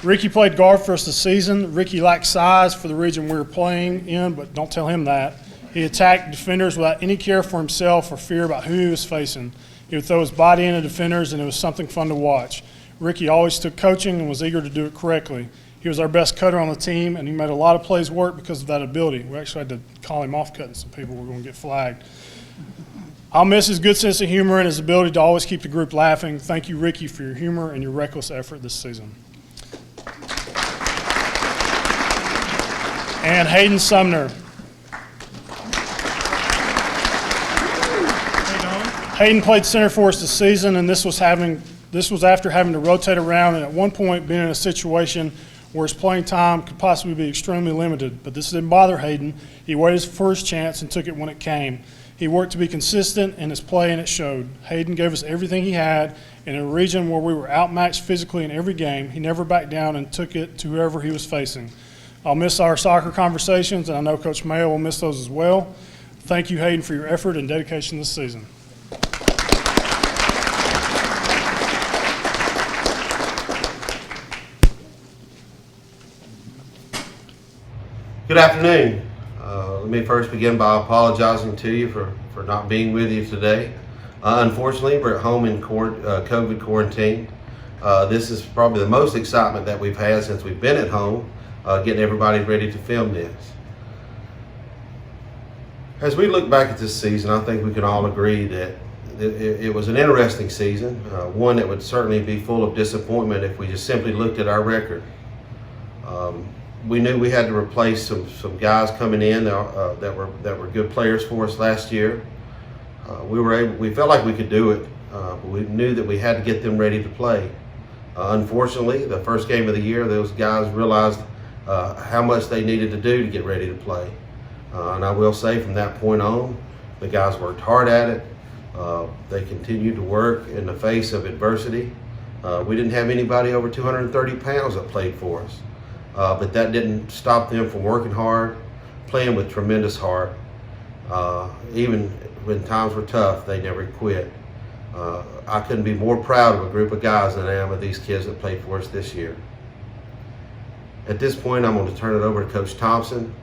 Ricky played guard for us this season. Ricky lacked size for the region we were playing in, but don't tell him that. He attacked defenders without any care for himself or fear about who he was facing. He would throw his body into defenders, and it was something fun to watch. Ricky always took coaching and was eager to do it correctly. He was our best cutter on the team, and he made a lot of plays work because of that ability. We actually had to call him off cutting some people. We're going to get flagged. I'll miss his good sense of humor and his ability to always keep the group laughing. Thank you, Ricky, for your humor and your reckless effort this season. And Hayden Sumner. Hayden played center for us this season, and this was after having to rotate around and at one point being in a situation where his playing time could possibly be extremely limited. But this didn't bother Hayden. He waited for his chance and took it when it came. He worked to be consistent in his play, and it showed. Hayden gave us everything he had. In a region where we were outmatched physically in every game, he never backed down and took it to whoever he was facing. I'll miss our soccer conversations, and I know Coach Mayo will miss those as well. Thank you, Hayden, for your effort and dedication this season. Good afternoon. Let me first begin by apologizing to you for not being with you today. Unfortunately, we're at home in COVID quarantine. This is probably the most excitement that we've had since we've been at home, getting everybody ready to film this. As we look back at this season, I think we can all agree that it was an interesting season, one that would certainly be full of disappointment if we just simply looked at our record. We knew we had to replace some guys coming in that were good players for us last year. We felt like we could do it, but we knew that we had to get them ready to play. Unfortunately, the first game of the year, those guys realized how much they needed to do to get ready to play. And I will say from that point on, the guys worked hard at it. They continued to work in the face of adversity. We didn't have anybody over 230 pounds that played for us. But that didn't stop them from working hard, playing with tremendous heart. Even when times were tough, they never quit. I couldn't be more proud of a group of guys than I am of these kids that played for us this year. At this point, I'm going to turn it over to Coach Thompson.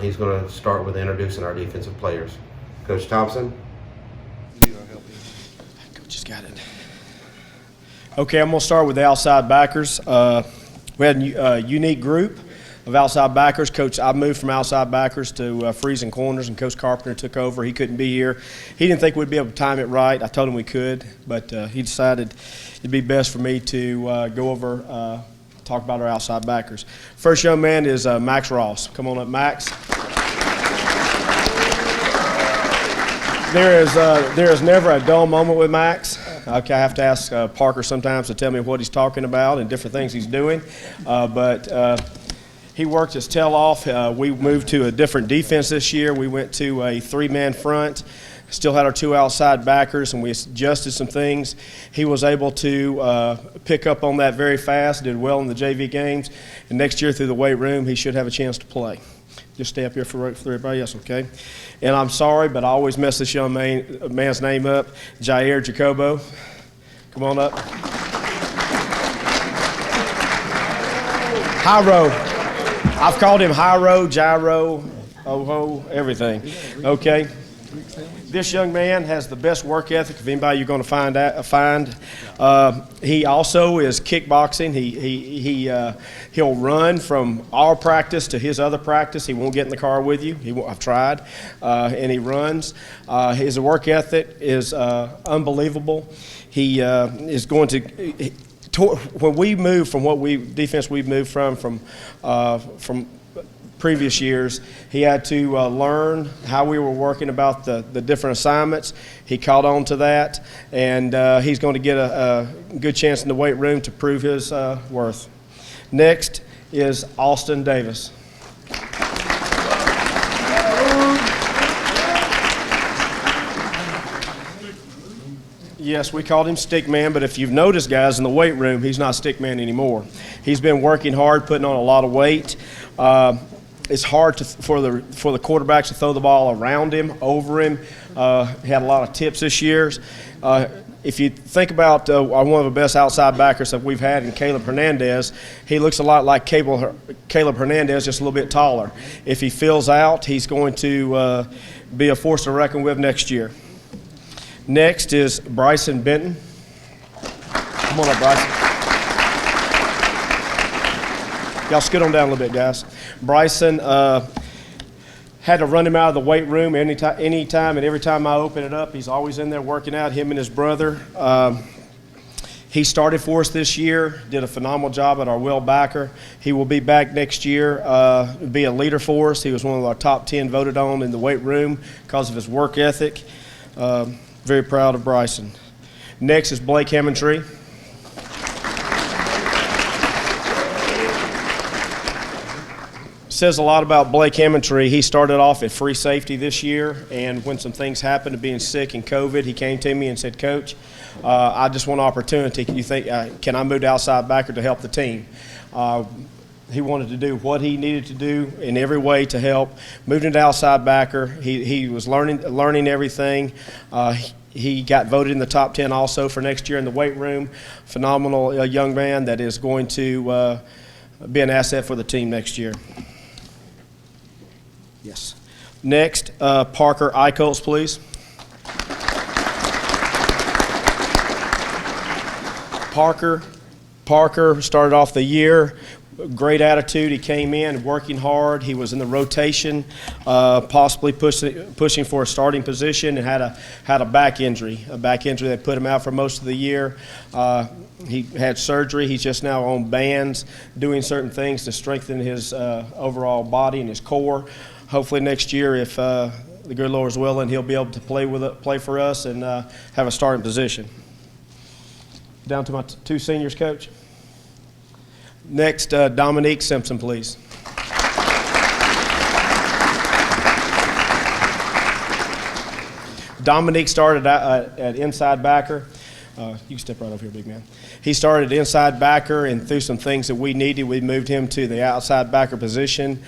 He's going to start with introducing our defensive players. Coach Thompson. Coach has got it. Okay, I'm going to start with the outside backers. We had a unique group of outside backers. I moved from outside backers to freezing corners, and Coach Carpenter took over. He couldn't be here. He didn't think we'd be able to time it right. I told him we could, but he decided it'd be best for me to go over, talk about our outside backers. First young man is Max Ross. Come on up, Max. There is never a dull moment with Max. Okay, I have to ask Parker sometimes to tell me what he's talking about and different things he's doing, but he worked his tail off. We moved to a different defense this year. We went to a three-man front, still had our two outside backers, and we adjusted some things. He was able to pick up on that very fast, did well in the JV games, and next year through the weight room, he should have a chance to play. Just stay up here for everybody else, okay? And I'm sorry, but I always mess this young man's name up, Jair Jacobo. Come on up. Jairo. I've called him Jairo, Gyro, Oho, everything. Okay. This young man has the best work ethic of anybody you're going to find. He also is kickboxing. He'll run from our practice to his other practice. He won't get in the car with you. I've tried, and he runs. His work ethic is unbelievable. He is going to. When we move from defense we've moved from previous years, he had to learn how we were working about the different assignments. He caught on to that, and he's going to get a good chance in the weight room to prove his worth. Next is Austin Davis. Yes, we called him Stick Man, but if you've noticed, guys, in the weight room, he's not Stick Man anymore. He's been working hard, putting on a lot of weight. It's hard for the quarterbacks to throw the ball around him, over him. He had a lot of tips this year. If you think about one of the best outside backers that we've had in Caleb Hernandez, he looks a lot like Caleb Hernandez, just a little bit taller. If he fills out, he's going to be a force to reckon with next year. Next is Bryson Benton. Come on up, Bryson. Y'all scoot on down a little bit, guys. Bryson had to run him out of the weight room anytime, and every time I open it up, he's always in there working out, him and his brother. He started for us this year, did a phenomenal job at our well backer. He will be back next year, be a leader for us. He was one of our top 10 voted on in the weight room because of his work ethic. Very proud of Bryson. Next is Blake Hammondtree. Says a lot about Blake Hammondtree. He started off at free safety this year, and when some things happened to being sick and COVID, he came to me and said, Coach, I just want an opportunity. You think, can I move to outside backer to help the team? He wanted to do what he needed to do in every way to help. Moved into outside backer. He was learning everything. He got voted in the top 10 also for next year in the weight room. Phenomenal young man that is going to be an asset for the team next year. Yes. Next, Parker Eichholz, please. Parker started off the year. Great attitude. He came in working hard. He was in the rotation, possibly pushing for a starting position, and had a back injury that put him out for most of the year. He had surgery. He's just now on bands, doing certain things to strengthen his overall body and his core. Hopefully next year, if the good Lord's willing, he'll be able to play for us and have a starting position. Down to my two seniors, Coach. Next, Dominique Simpson, please. Dominique started at inside backer. You can step right over here, big man. He started inside backer, and through some things that we needed, we moved him to the outside backer position.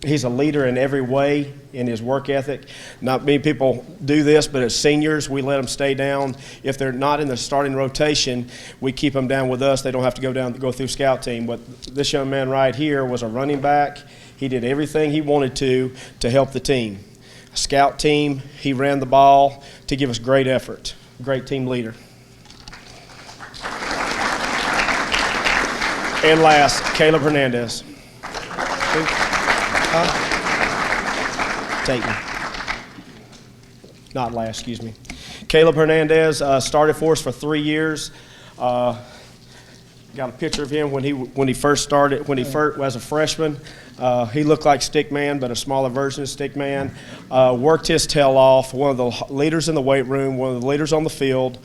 He's a leader in every way in his work ethic. Not many people do this, but as seniors, we let them stay down. If they're not in the starting rotation, we keep them down with us. They don't have to go through scout team. But this young man right here was a running back. He did everything he wanted to help the team. Scout team, he ran the ball to give us great effort. Great team leader. And last, Caleb Hernandez. Tayden. Not last, excuse me. Caleb Hernandez started for us for 3 years. Got a picture of him when he first started, as a freshman. He looked like Stickman, but a smaller version of Stickman. Worked his tail off, one of the leaders in the weight room, one of the leaders on the field.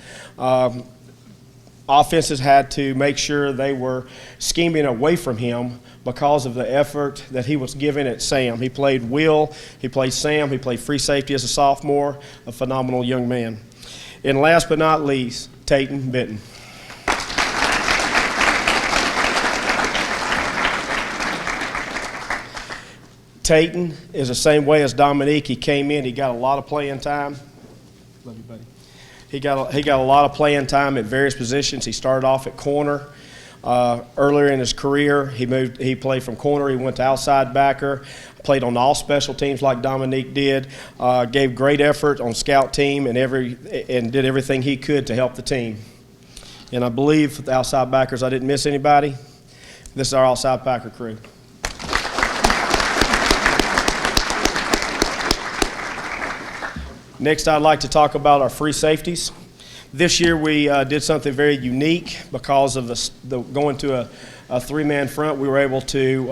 Offenses had to make sure they were scheming away from him because of the effort that he was giving at Sam. He played Will, he played Sam, he played free safety as a sophomore, a phenomenal young man. And last but not least, Tayden Benton. Tayden is the same way as Dominique. He came in, he got a lot of playing time. Love you, buddy. He got a lot of playing time at various positions. He started off at corner. Earlier in his career, he played from corner. He went to outside backer, played on all special teams like Dominique did, gave great effort on scout team and did everything he could to help the team. And I believe the outside backers, I didn't miss anybody. This is our outside backer crew. Next, I'd like to talk about our free safeties. This year we did something very unique because of going to a three-man front. We were able to,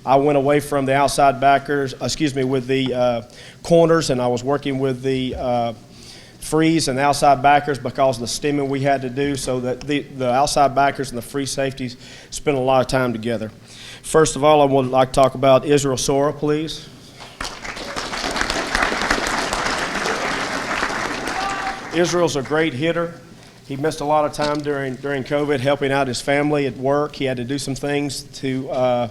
I went away from the outside backers, with the corners, and I was working with the frees and the outside backers because of the stemming we had to do, so that the outside backers and the free safeties spent a lot of time together. First of all, I would like to talk about Israel Sora, please. Israel's a great hitter. He missed a lot of time during COVID helping out his family at work. He had to do some things to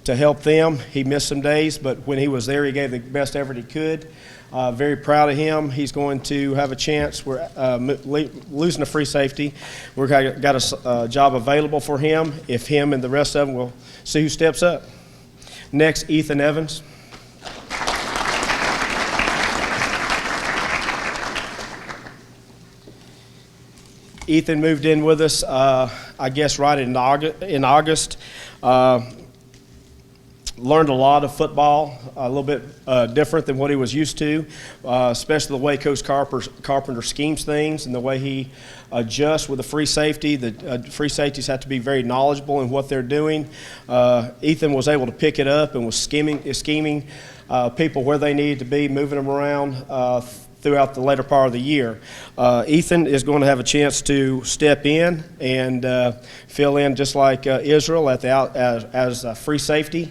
help them. He missed some days, but when he was there, he gave the best effort he could. Very proud of him. He's going to have a chance. We're losing a free safety. We've got a job available for him. If him and the rest of them, we'll see who steps up. Next, Ethan Evans. Ethan moved in with us, I guess, right in August. Learned a lot of football, a little bit different than what he was used to, especially the way Coach Carpenter schemes things and the way he adjusts with the free safety. The free safeties have to be very knowledgeable in what they're doing. Ethan was able to pick it up and was scheming people where they needed to be, moving them around throughout the later part of the year. Ethan is going to have a chance to step in and fill in just like Israel as a free safety.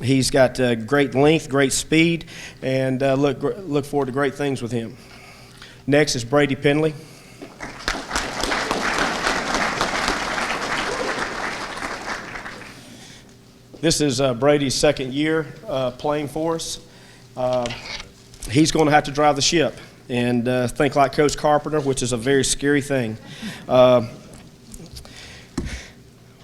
He's got great length, great speed, and look forward to great things with him. Next is Brady Pindley. This is Brady's second year playing for us. He's going to have to drive the ship and think like Coach Carpenter, which is a very scary thing.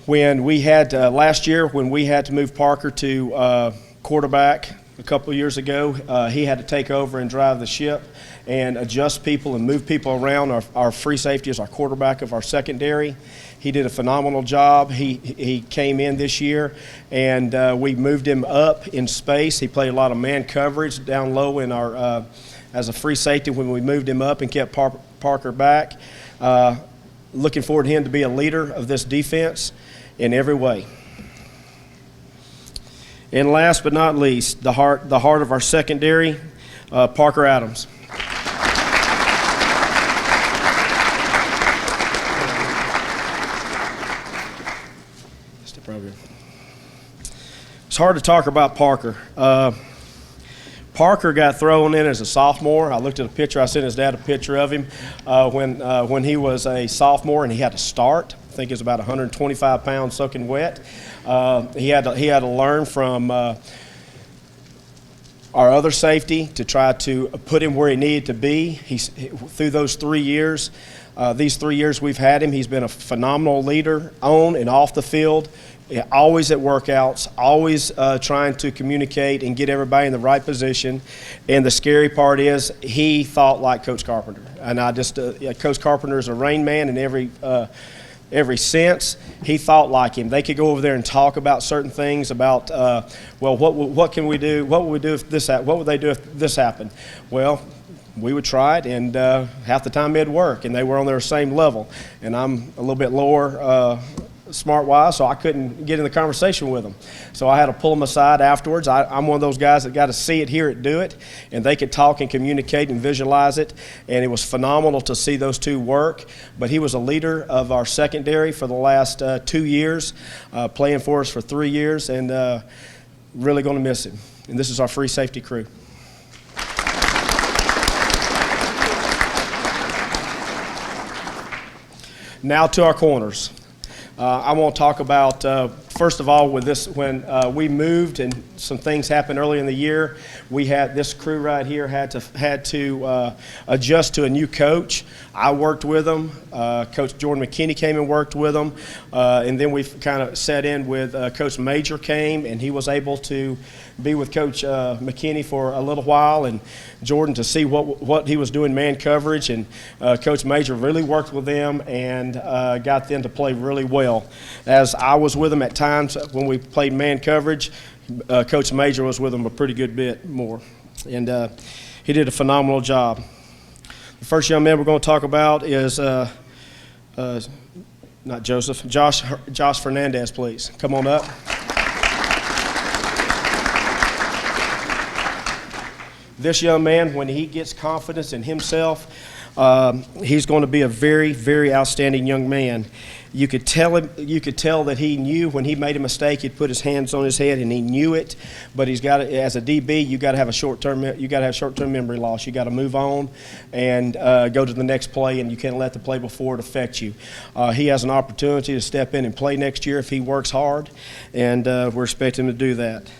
When we had last year, when we had to move Parker to quarterback a couple of years ago, he had to take over and drive the ship and adjust people and move people around. Our free safety is our quarterback of our secondary. He did a phenomenal job. He came in this year, and we moved him up in space. He played a lot of man coverage down low in our as a free safety when we moved him up and kept Parker back. Looking forward to him to be a leader of this defense in every way. And last but not least, the heart of our secondary, Parker Adams. right here. It's hard to talk about Parker. Parker got thrown in as a sophomore. I looked at a picture. I sent his dad a picture of him when he was a sophomore and he had to start. I think it was about 125 pounds soaking wet. He had to learn from our other safety to try to put him where he needed to be. Through those 3 years, these 3 years we've had him, he's been a phenomenal leader on and off the field. Always at workouts, always trying to communicate and get everybody in the right position. And the scary part is he thought like Coach Carpenter. And Coach Carpenter is a Rain Man in every sense. He thought like him. They could go over there and talk about certain things about, what can we do? What would we do if this happened? What would they do if this happened? Well, we would try it, and half the time it'd work, and they were on their same level. And I'm a little bit lower smart-wise, so I couldn't get in the conversation with them. So I had to pull them aside afterwards. I'm one of those guys that got to see it, hear it, do it, and they could talk and communicate and visualize it, and it was phenomenal to see those two work. But he was a leader of our secondary for the last 2 years, playing for us for 3 years, and really going to miss him. And this is our free safety crew. Now to our corners. I want to talk about, first of all, with this, when we moved and some things happened early in the year, we had this crew right here had to adjust to a new coach. I worked with them. Coach Jordan McKinney came and worked with them. And then we kind of sat in with Coach Major came, and he was able to be with Coach McKinney for a little while, and Jordan to see what he was doing man coverage. And Coach Major really worked with them and got them to play really well. As I was with them at times when we played man coverage, Coach Major was with them a pretty good bit more. And he did a phenomenal job. The first young man we're going to talk about is not Joseph, Josh Fernandez, please. Come on up. This young man, when he gets confidence in himself, he's going to be a very, very outstanding young man. You could tell that he knew when he made a mistake, he'd put his hands on his head, and he knew it. But he's got to, as a DB, you got to have short-term memory loss. You got to move on and go to the next play, and you can't let the play before it affect you. He has an opportunity to step in and play next year if he works hard, and we're expecting him to do that.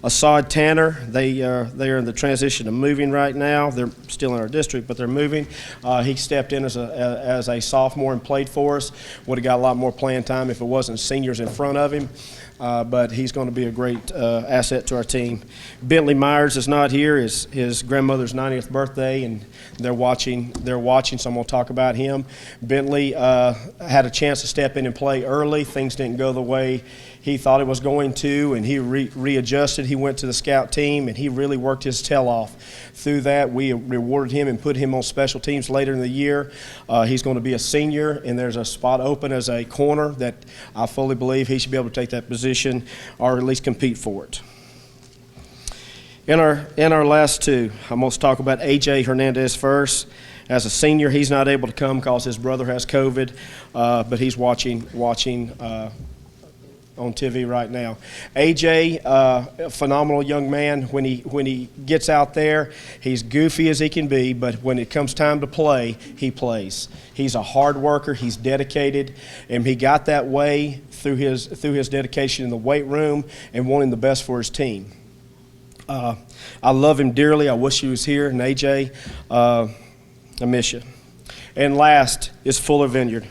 Assad Tanner, they are in the transition of moving right now. They're still in our district, but they're moving. He stepped in as a sophomore and played for us. Would have got a lot more playing time if it wasn't seniors in front of him. But he's going to be a great asset to our team. Bentley Myers is not here. His grandmother's 90th birthday, and they're watching, so I'm going to talk about him. Bentley had a chance to step in and play early. Things didn't go the way he thought it was going to, and he readjusted. He went to the scout team, and he really worked his tail off. Through that, we rewarded him and put him on special teams later in the year. He's going to be a senior, and there's a spot open as a corner that I fully believe he should be able to take that position or at least compete for it. In our last two, I'm going to talk about A.J. Hernandez first. As a senior, he's not able to come because his brother has COVID, but he's watching on TV right now. AJ, a phenomenal young man. When he gets out there, he's goofy as he can be, but when it comes time to play, he plays. He's a hard worker. He's dedicated, and he got that way through his dedication in the weight room and wanting the best for his team. I love him dearly. I wish he was here. And AJ, I miss you. And last is Fuller Vineyard.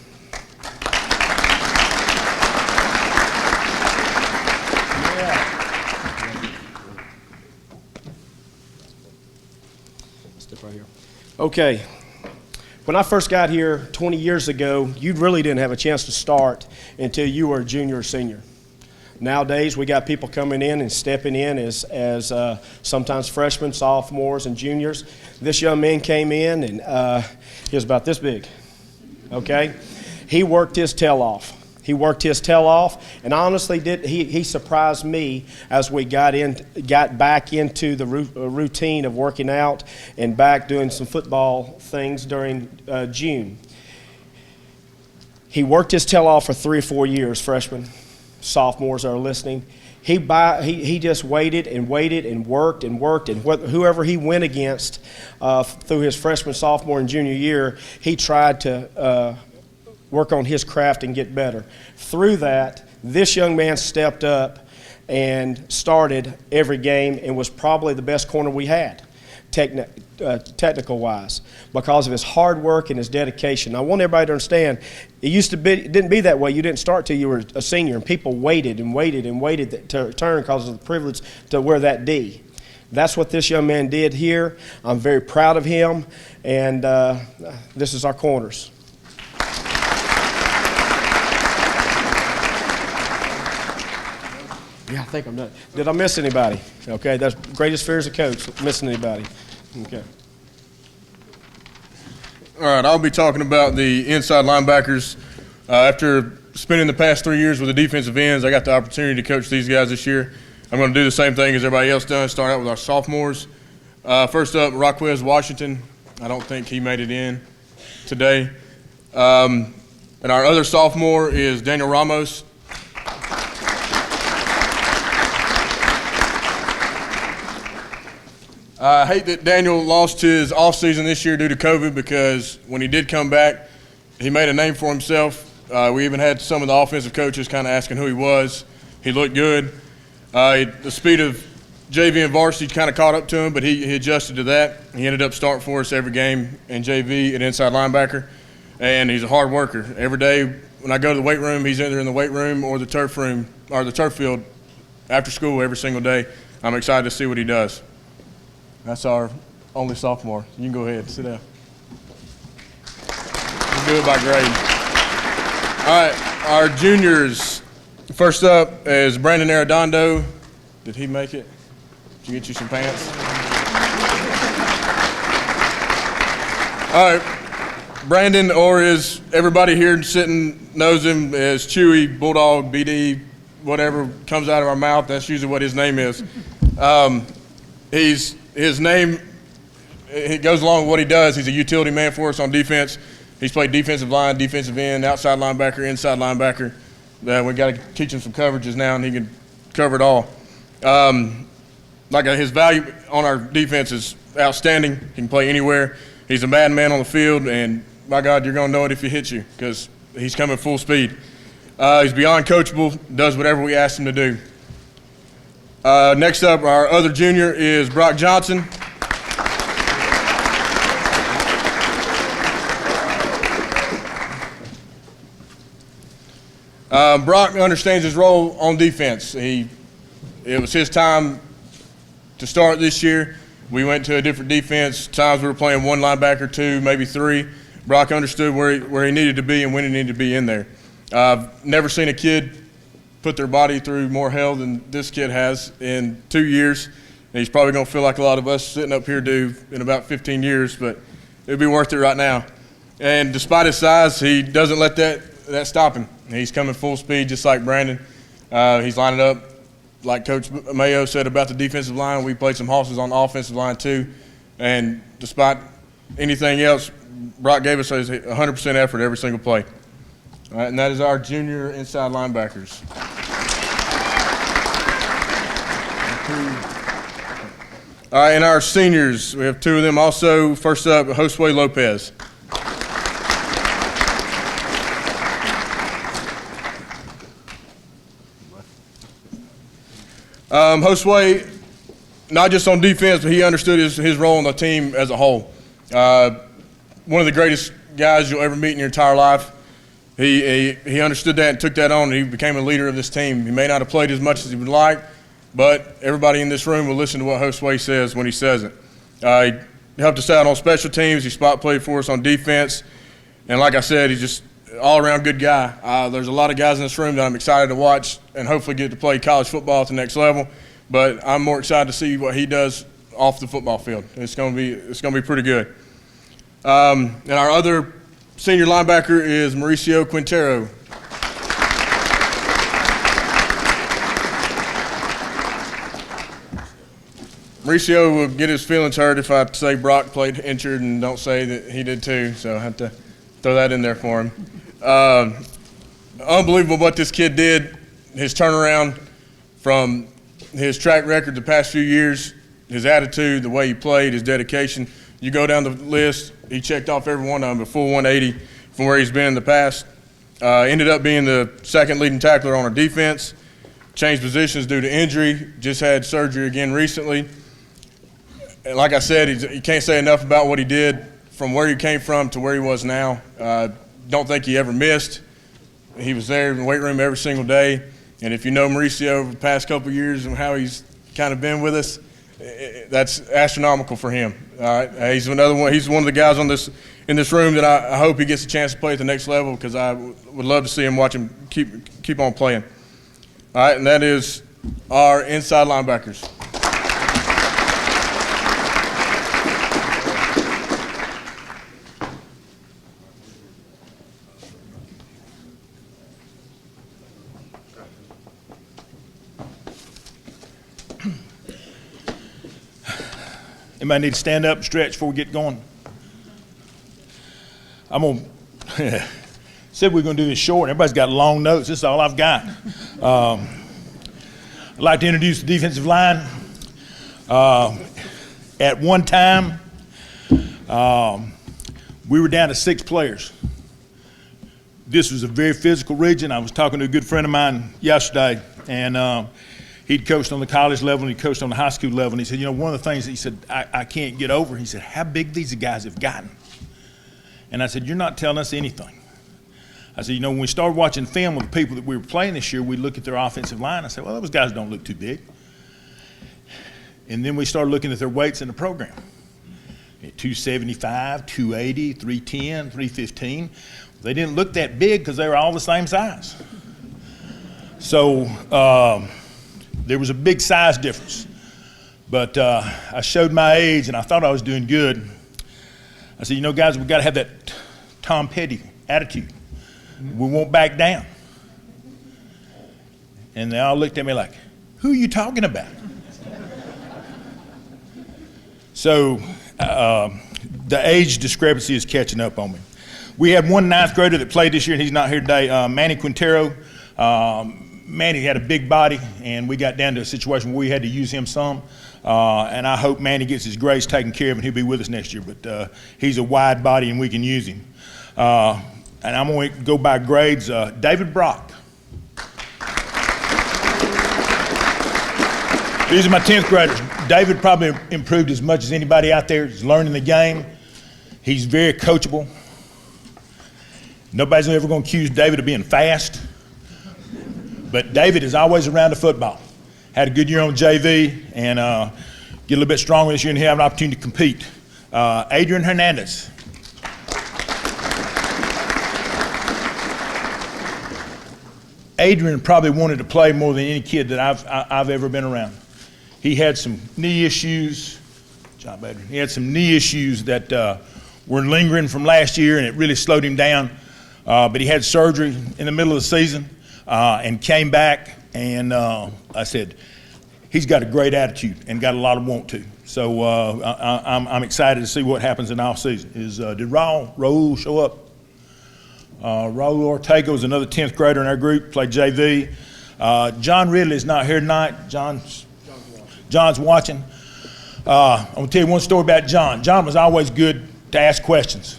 Okay, when I first got here 20 years ago, you really didn't have a chance to start until you were a junior or senior. Nowadays, we got people coming in and stepping in as sometimes freshmen, sophomores, and juniors. This young man came in, and he was about this big, okay? He worked his tail off. And honestly, he surprised me as we got back into the routine of working out and back doing some football things during June. He worked his tail off for 3 or 4 years, freshman, sophomores that are listening, he just waited and waited and worked and worked, and whoever he went against through his freshman, sophomore, and junior year, he tried to work on his craft and get better. Through that, this young man stepped up and started every game and was probably the best corner we had, technical-wise, because of his hard work and his dedication. I want everybody to understand, it didn't be that way. You didn't start till you were a senior, and people waited and waited and waited to return because of the privilege to wear that D. That's what this young man did here. I'm very proud of him, and this is our corners. Yeah, I think I'm done. Did I miss anybody? Okay, that's greatest fear as a coach, missing anybody. Okay. All right, I'll be talking about the inside linebackers. After spending the past 3 years with the defensive ends, I got the opportunity to coach these guys this year. I'm going to do the same thing as everybody else does, start out with our sophomores. First up, Rockwez Washington. I don't think he made it in today. And our other sophomore is Daniel Ramos. I hate that Daniel lost his offseason this year due to COVID, because when he did come back, he made a name for himself. We even had some of the offensive coaches kind of asking who he was. He looked good. The speed of JV and varsity kind of caught up to him, but he adjusted to that. He ended up starting for us every game in JV at inside linebacker, and he's a hard worker. Every day when I go to the weight room, he's either in the weight room or the turf room or the turf field after school every single day. I'm excited to see what he does. That's our only sophomore. You can go ahead, sit down. We'll do it by grade. All right, our juniors. First up is Brandon Arredondo. Did he make it? Did you get you some pants? All right, Brandon, or as everybody here sitting knows him as Chewy, Bulldog, BD, whatever comes out of our mouth, that's usually what his name is. His name, it goes along with what he does. He's a utility man for us on defense. He's played defensive line, defensive end, outside linebacker, inside linebacker. We got to teach him some coverages now, and he can cover it all. His value on our defense is outstanding. He can play anywhere. He's a madman on the field, and my God, you're going to know it if he hits you, because he's coming full speed. He's beyond coachable, does whatever we ask him to do. Next up, our other junior is Brock Johnson. Brock understands his role on defense. It was his time to start this year. We went to a different defense. Times we were playing one linebacker, two, maybe three. Brock understood where he needed to be and when he needed to be in there. I've never seen a kid put their body through more hell than this kid has in 2 years. And he's probably going to feel like a lot of us sitting up here do in about 15 years, but it'll be worth it right now. And despite his size, he doesn't let that stop him. He's coming full speed just like Brandon. He's lining up, like Coach Mayo said about the defensive line. We played some horses on the offensive line too. And despite anything else, Brock gave us 100% effort every single play. All right, and that is our junior inside linebackers. All right, and our seniors, we have two of them also. First up, Josue Lopez. Josue, not just on defense, but he understood his role on the team as a whole. One of the greatest guys you'll ever meet in your entire life. He understood that and took that on, and he became a leader of this team. He may not have played as much as he would like, but everybody in this room will listen to what Josue says when he says it. He helped us out on special teams. He spot played for us on defense. And like I said, he's just an all-around good guy. There's a lot of guys in this room that I'm excited to watch and hopefully get to play college football at the next level. But I'm more excited to see what he does off the football field. It's going to be pretty good. And our other senior linebacker is Mauricio Quintero. Mauricio will get his feelings hurt if I say Brock played injured and don't say that he did too, so I have to throw that in there for him. Unbelievable what this kid did his turnaround from his track record the past few years, his attitude, the way he played, his dedication. You go down the list, he checked off every one of them, a full 180 from where he's been in the past. Ended up being the second leading tackler on our defense. Changed positions due to injury, just had surgery again recently. And like I said, you can't say enough about what he did from where he came from to where he was now. Don't think he ever missed. He was there in the weight room every single day. And if you know Mauricio over the past couple of years and how he's kind of been with us, that's astronomical for him. He's another one. He's one of the guys in this room that I hope he gets a chance to play at the next level, because I would love to see him watch him keep on playing. All right, and that is our inside linebackers. Anybody need to stand up and stretch before we get going? I'm going to, said we are going to do this short. Everybody's got long notes. This is all I've got. I'd like to introduce the defensive line. At one time, we were down to 6 players. This was a very physical region. I was talking to a good friend of mine yesterday, and he'd coached on the college level and he coached on the high school level. And he said, you know, one of the things that he said, I can't get over, he said, how big these guys have gotten. And I said, you're not telling us anything. I said, you know, when we started watching film with the people that we were playing this year, we'd look at their offensive line. I said, well, those guys don't look too big. And then we started looking at their weights in the program. 275, 280, 310, 315. They didn't look that big because they were all the same size. So there was a big size difference. But I showed my age, and I thought I was doing good. I said, you know, guys, we've got to have that Tom Petty attitude. We won't back down. And they all looked at me like, who are you talking about? So the age discrepancy is catching up on me. We had one 9th grader that played this year, and he's not here today, Manny Quintero. Manny had a big body, and we got down to a situation where we had to use him some. And I hope Manny gets his grades taken care of and he'll be with us next year. But he's a wide body and we can use him. And I'm going to go by grades. David Brock. These are my 10th graders. David probably improved as much as anybody out there. He's learning the game. He's very coachable. Nobody's ever going to accuse David of being fast. But David is always around the football. Had a good year on JV and get a little bit stronger this year and have an opportunity to compete. Adrian Hernandez. Adrian probably wanted to play more than any kid that I've ever been around. He had some knee issues. Job, Adrian. He had some knee issues that were lingering from last year, and it really slowed him down. But he had surgery in the middle of the season and came back. And I said, he's got a great attitude and got a lot of want to. So I'm excited to see what happens in off season. Did Raul show up? Raul Ortega was another 10th grader in our group, played JV. John Ridley is not here tonight. John's watching. I'm going to tell you one story about John. John was always good to ask questions.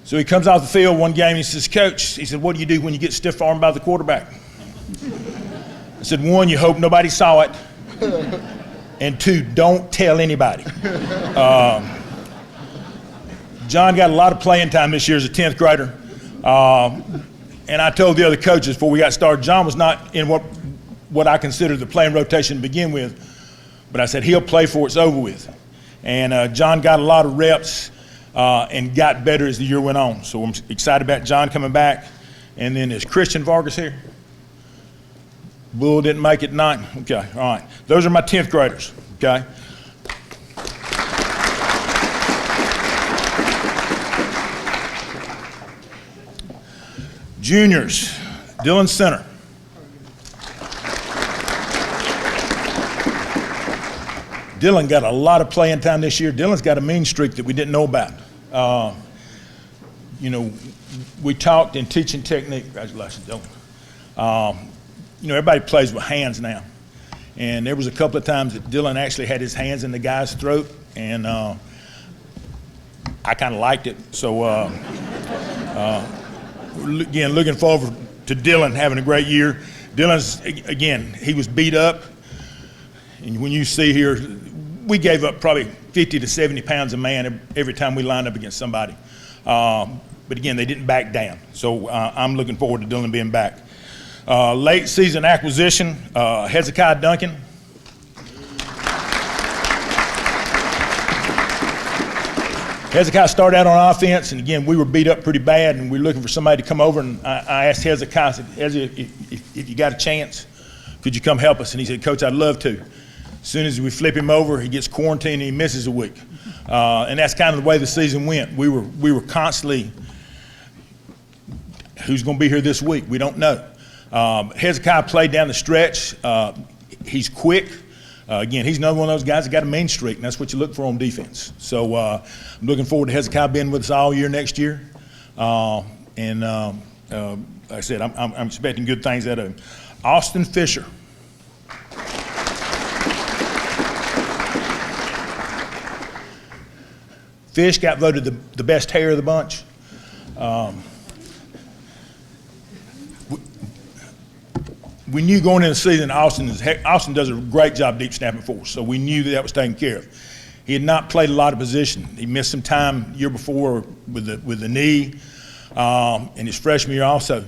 So he comes off the field one game and he says, Coach, he said, what do you do when you get stiff-armed by the quarterback? I said, 1, you hope nobody saw it, and 2, don't tell anybody. John got a lot of playing time this year as a 10th grader, and I told the other coaches before we got started, John was not in what I consider the playing rotation to begin with, but I said he'll play before it's over with. And John got a lot of reps and got better as the year went on. So I'm excited about John coming back. And then is Christian Vargas here? Bull didn't make it tonight? Okay, all right. Those are my 10th graders, okay? Juniors, Dylan Center. Dylan got a lot of playing time this year. Dylan's got a mean streak that we didn't know about. You know, we talked in teaching technique. Congratulations, Dylan. everybody plays with hands now. And there was a couple of times that Dylan actually had his hands in the guy's throat, and I kind of liked it. So, again, looking forward to Dylan having a great year. Dylan's, again, he was beat up. And when you see here, we gave up probably 50 to 70 pounds a man every time we lined up against somebody. But again, they didn't back down. So I'm looking forward to Dylan being back. Late season acquisition, Hezekiah Duncan. Hezekiah started out on offense, and again, we were beat up pretty bad, and we were looking for somebody to come over, and I asked Hezekiah, I said, if you got a chance, could you come help us? And he said, Coach, I'd love to. As soon as we flip him over, he gets quarantined and he misses a week. And that's kind of the way the season went. We were constantly, who's going to be here this week? We don't know. Hezekiah played down the stretch. He's quick. Again, he's another one of those guys that got a mean streak, and that's what you look for on defense. So I'm looking forward to Hezekiah being with us all year next year. And like I said, I'm expecting good things out of him. Austin Fisher. Fish got voted the best hair of the bunch. We knew going into the season Austin does a great job deep snapping for us, so we knew that was taken care of. He had not played a lot of position. He missed some time the year before with the knee, and his freshman year also.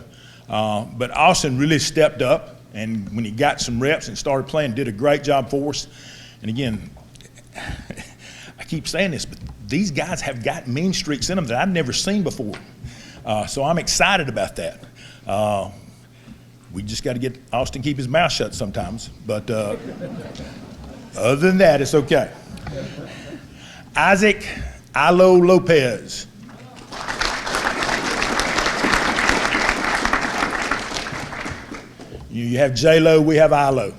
But Austin really stepped up, and when he got some reps and started playing, did a great job for us. And again, I keep saying this, but these guys have got mean streaks in them that I've never seen before. So I'm excited about that. We just got to get Austin keep his mouth shut sometimes. But other than that, it's okay. Alo Lopez. You have J-Lo, we have Alo.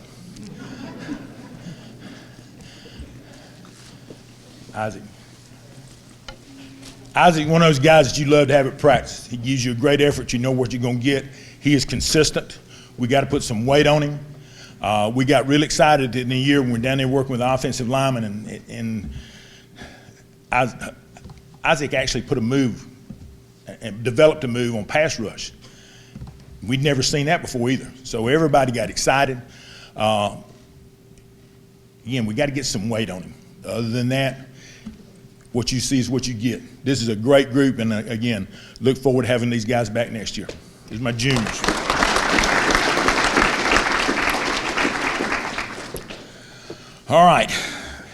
Isaac, one of those guys that you love to have at practice. He gives you a great effort. You know what you're going to get. He is consistent. We got to put some weight on him. We got real excited in the year when we're down there working with the offensive linemen, and Isaac actually put a move and developed a move on pass rush. We'd never seen that before either. So everybody got excited. Again, we got to get some weight on him. Other than that, what you see is what you get. This is a great group, and again, look forward to having these guys back next year. Here's my juniors. All right,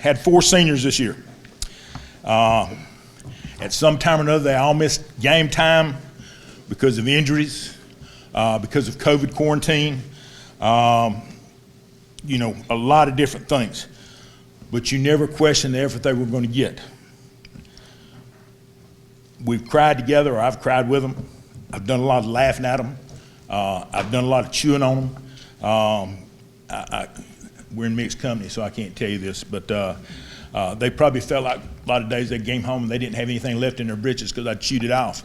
had 4 seniors this year. At some time or another, they all missed game time because of injuries, because of COVID quarantine, a lot of different things. But you never question the effort they were going to get. We've cried together, or I've cried with them. I've done a lot of laughing at them. I've done a lot of chewing on them. We're in mixed company, so I can't tell you this, but they probably felt like a lot of days they came home and they didn't have anything left in their britches because I chewed it off.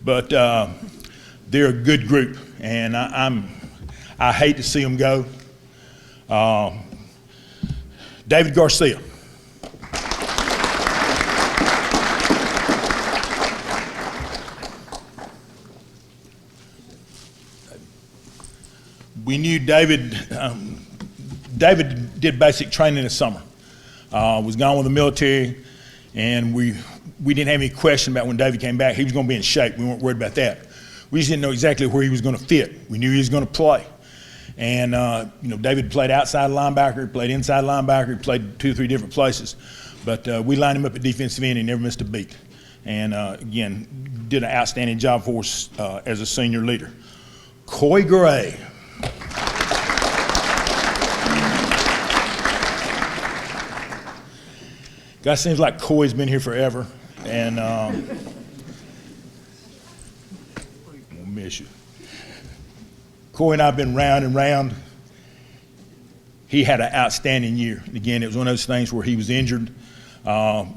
But they're a good group, and I hate to see them go. David Garcia. We knew David did basic training this summer. Was gone with the military, and we didn't have any question about when David came back. He was going to be in shape. We weren't worried about that. We just didn't know exactly where he was going to fit. We knew he was going to play. And, David played outside linebacker, he played inside linebacker, he played 2 or 3 different places. But we lined him up at defensive end, and he never missed a beat. And, again, did an outstanding job for us as a senior leader. Coy Gray. Guy seems like Coy's been here forever, and we'll miss you. Coy and I have been round and round. He had an outstanding year. Again, it was one of those things where he was injured,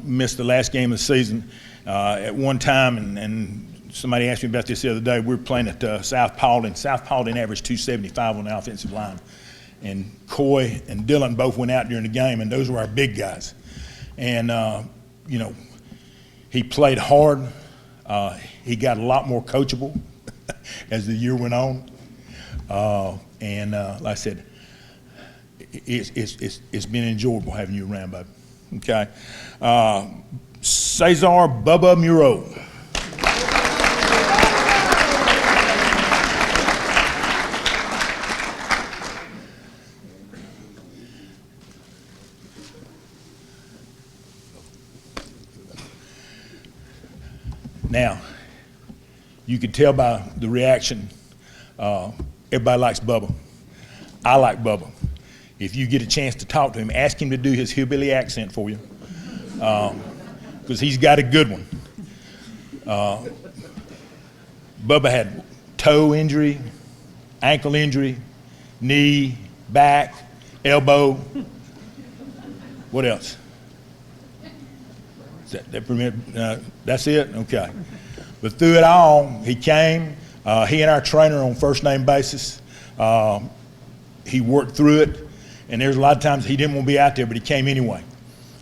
missed the last game of the season at one time, and somebody asked me about this the other day. We were playing at South Paulding. South Paulding averaged 275 on the offensive line. And Coy and Dylan both went out during the game, and those were our big guys. And, you know, he played hard. He got a lot more coachable as the year went on. And like I said, it's been enjoyable having you around, bud. Okay. Cesar Bubba Muro. Now, you could tell by the reaction, everybody likes Bubba. I like Bubba. If you get a chance to talk to him, ask him to do his hillbilly accent for you, because he's got a good one. Bubba had toe injury, ankle injury, knee, back, elbow. What else? That's it? Okay. But through it all, he came. He and our trainer on first name basis. He worked through it. And there's a lot of times he didn't want to be out there, but he came anyway.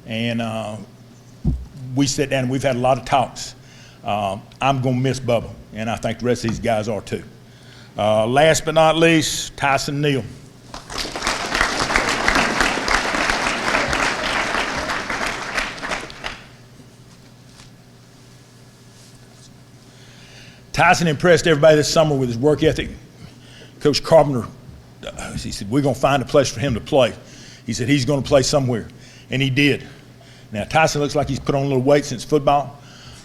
And we sat down and we've had a lot of talks. I'm going to miss Bubba, and I think the rest of these guys are too. Last but not least, Tyson Neal. Tyson impressed everybody this summer with his work ethic. Coach Carpenter, he said, we're going to find a place for him to play. He said he's going to play somewhere, and he did. Now, Tyson looks like he's put on a little weight since football.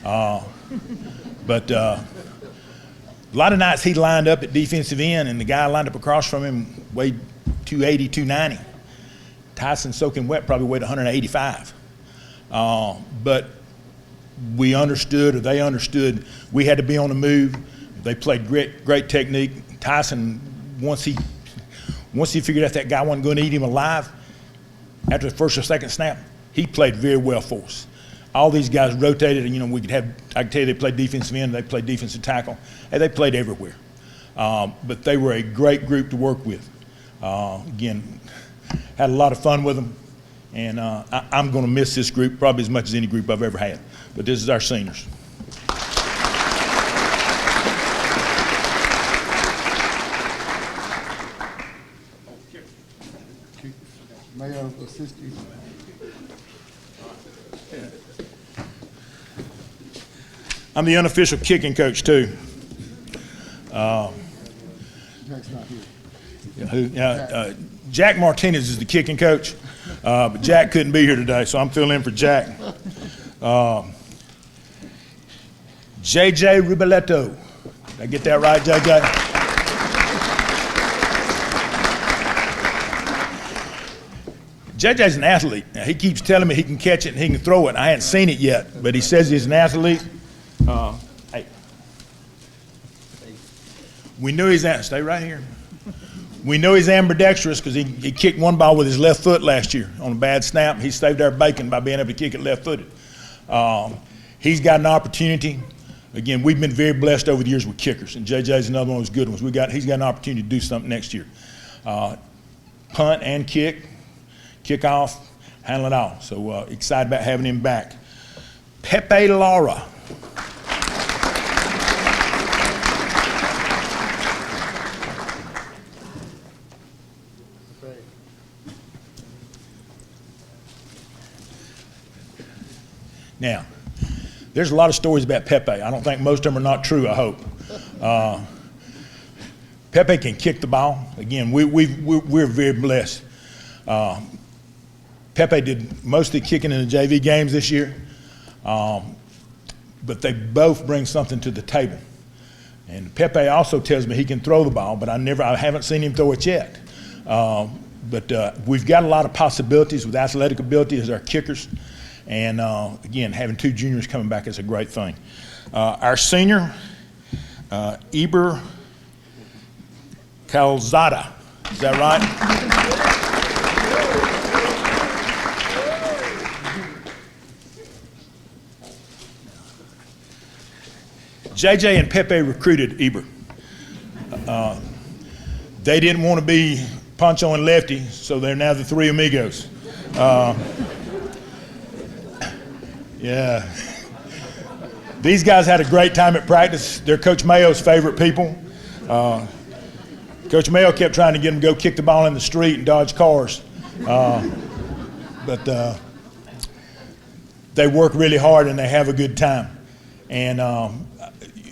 But a lot of nights he lined up at defensive end, and the guy lined up across from him weighed 280, 290. Tyson, soaking wet, probably weighed 185. But we understood, or they understood, we had to be on the move. They played great technique. Tyson, once he figured out that guy wasn't going to eat him alive, after the first or second snap, he played very well for us. All these guys rotated, and I can tell you they played defensive end, they played defensive tackle, and they played everywhere. But they were a great group to work with. Again, had a lot of fun with them, and I'm going to miss this group probably as much as any group I've ever had. But this is our seniors. May I assist you? I'm the unofficial kicking coach too. Jack's not here. Jack Martinez is the kicking coach, but Jack couldn't be here today, so I'm filling in for Jack. JJ Rubeletto. Did I get that right, JJ? JJ's an athlete. Now, he keeps telling me he can catch it and he can throw it. I hadn't seen it yet, but he says he's an athlete. Hey. We knew he's stay right here. We know he's ambidextrous because he kicked one ball with his left foot last year on a bad snap. He saved our bacon by being able to kick it left-footed. He's got an opportunity. Again, we've been very blessed over the years with kickers, and JJ's another one of those good ones. He's got an opportunity to do something next year. Punt and kick, kickoff, handle it all. So excited about having him back. Pepe Lara. Now, there's a lot of stories about Pepe. I don't think most of them are not true, I hope. Pepe can kick the ball. Again, we're very blessed. Pepe did most of the kicking in the JV games this year, but they both bring something to the table. And Pepe also tells me he can throw the ball, but I haven't seen him throw it yet. But we've got a lot of possibilities with athletic ability as our kickers. And again, having two juniors coming back is a great thing. Our senior, Eber Calzada. Is that right? JJ and Pepe recruited Eber. They didn't want to be Pancho and Lefty, so they're now the three amigos. Yeah. These guys had a great time at practice. They're Coach Mayo's favorite people. Coach Mayo kept trying to get them to go kick the ball in the street and dodge cars. But they work really hard and they have a good time. And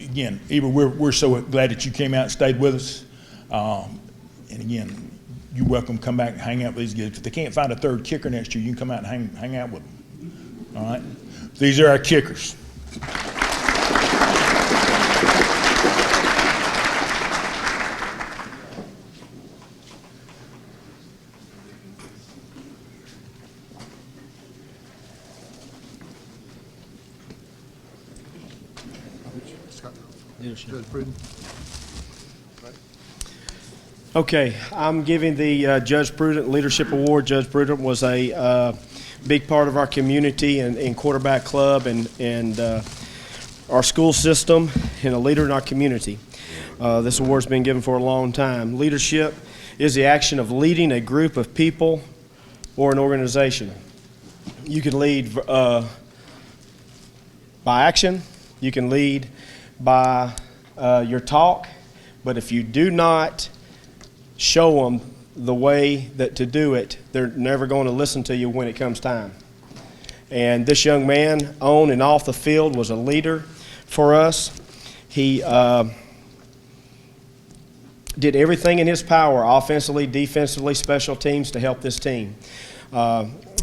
again, Eber, we're so glad that you came out and stayed with us. And again, you're welcome to come back and hang out with these kids. If they can't find a third kicker next year, you can come out and hang out with them. All right? These are our kickers. Okay, I'm giving the Judge Prudent Leadership Award. Judge Prudent was a big part of our community and quarterback club and our school system and a leader in our community. This award's been given for a long time. Leadership is the action of leading a group of people or an organization. You can lead by action, you can lead by your talk, but if you do not show them the way that to do it, they're never going to listen to you when it comes time. And this young man, on and off the field, was a leader for us. He did everything in his power, offensively, defensively, special teams, to help this team.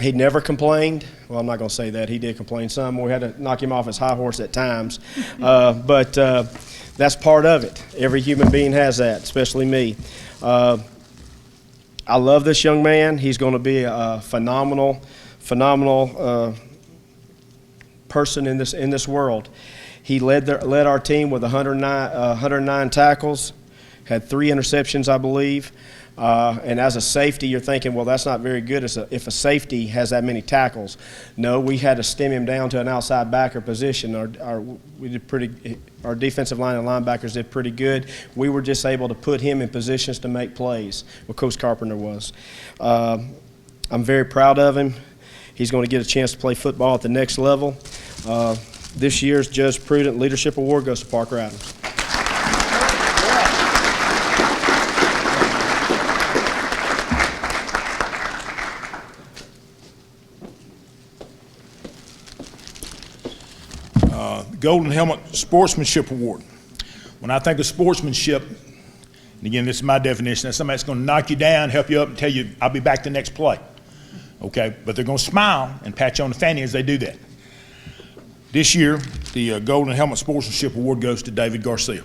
He never complained. Well, I'm not going to say that. He did complain some. We had to knock him off his high horse at times. But that's part of it. Every human being has that, especially me. I love this young man. He's going to be a phenomenal person in this world. He led our team with 109 tackles, had 3 interceptions, I believe. And as a safety, you're thinking, well, that's not very good if a safety has that many tackles. No, we had to stem him down to an outside backer position. Our defensive line and linebackers did pretty good. We were just able to put him in positions to make plays. Well, Coach Carpenter was. I'm very proud of him. He's going to get a chance to play football at the next level. This year's Judge Prudent Leadership Award goes to Parker Adams. Golden Helmet Sportsmanship Award. When I think of sportsmanship, and again, this is my definition, that's somebody that's going to knock you down, help you up, and tell you, I'll be back the next play. Okay? But they're going to smile and pat you on the fanny as they do that. This year, the Golden Helmet Sportsmanship Award goes to David Garcia.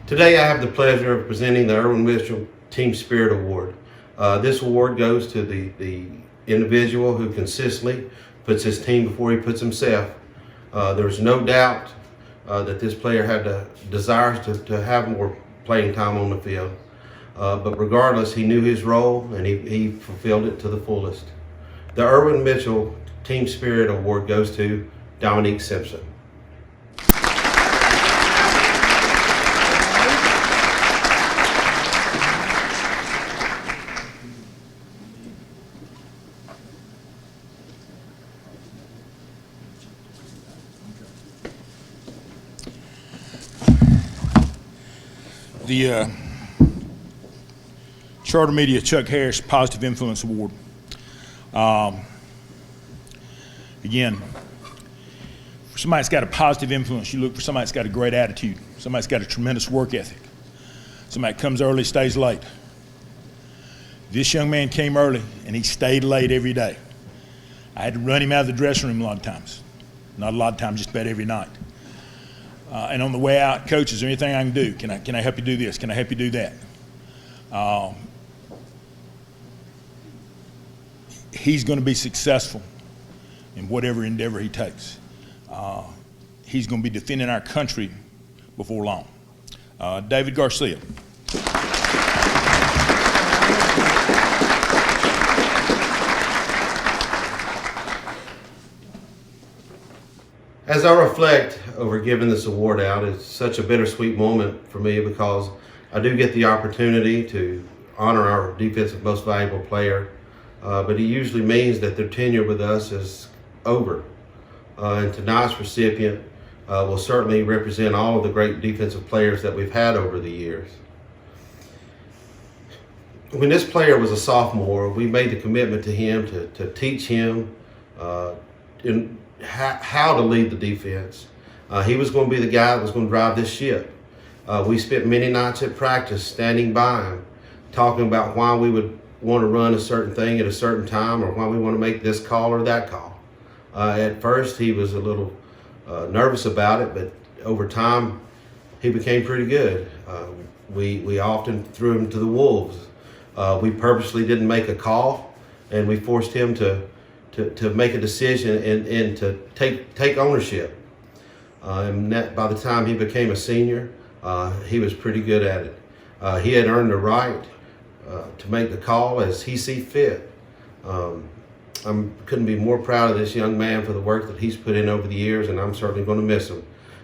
Today I have the pleasure of presenting the Erwin Mitchell Team Spirit Award. This award goes to the individual who consistently puts his team before he puts himself. There's no doubt that this player had the desires to have more playing time on the field. But regardless, he knew his role and he fulfilled it to the fullest. The Erwin Mitchell Team Spirit Award goes to Dominique Simpson. The Charter Media Chuck Harris Positive Influence Award. Again, for somebody that's got a positive influence, you look for somebody that's got a great attitude, somebody that's got a tremendous work ethic, somebody that comes early, stays late. This young man came early and he stayed late every day. I had to run him out of the dressing room a lot of times. Not a lot of times, just about every night. And on the way out, Coach, is there anything I can do? Can I help you do this? Can I help you do that? He's going to be successful in whatever endeavor he takes. He's going to be defending our country before long. David Garcia. As I reflect over giving this award out, it's such a bittersweet moment for me because I do get the opportunity to honor our defensive most valuable player, but it usually means that their tenure with us is over. And tonight's recipient will certainly represent all of the great defensive players that we've had over the years. When this player was a sophomore, we made the commitment to him to teach him how to lead the defense. He was going to be the guy that was going to drive this ship. We spent many nights at practice standing by him, talking about why we would want to run a certain thing at a certain time or why we want to make this call or that call. At first, he was a little nervous about it, but over time, he became pretty good. We often threw him to the wolves. We purposely didn't make a call, and we forced him to make a decision and to take ownership. And that, by the time he became a senior, he was pretty good at it. He had earned the right to make the call as he see fit. I couldn't be more proud of this young man for the work that he's put in over the years, and I'm certainly going to miss him.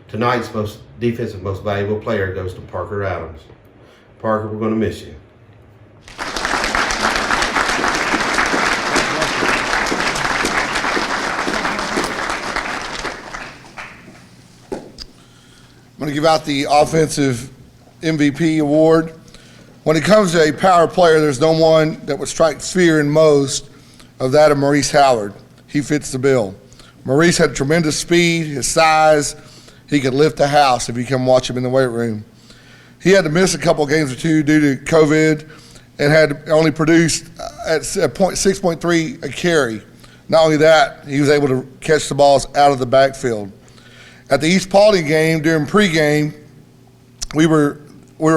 Tonight's defensive most valuable player goes to Parker Adams. Parker, we're going to miss you. I'm going to give out the Offensive MVP award. When it comes to a power player, there's no one that would strike fear in most of that of Maurice Hallard. He fits the bill. Maurice had tremendous speed, his size. He could lift the house if you come watch him in the weight room. He had to miss a couple games or two due to COVID and had only produced at 6.3 a carry. Not only that, he was able to catch the balls out of the backfield. At the East Pauley game during pregame, we were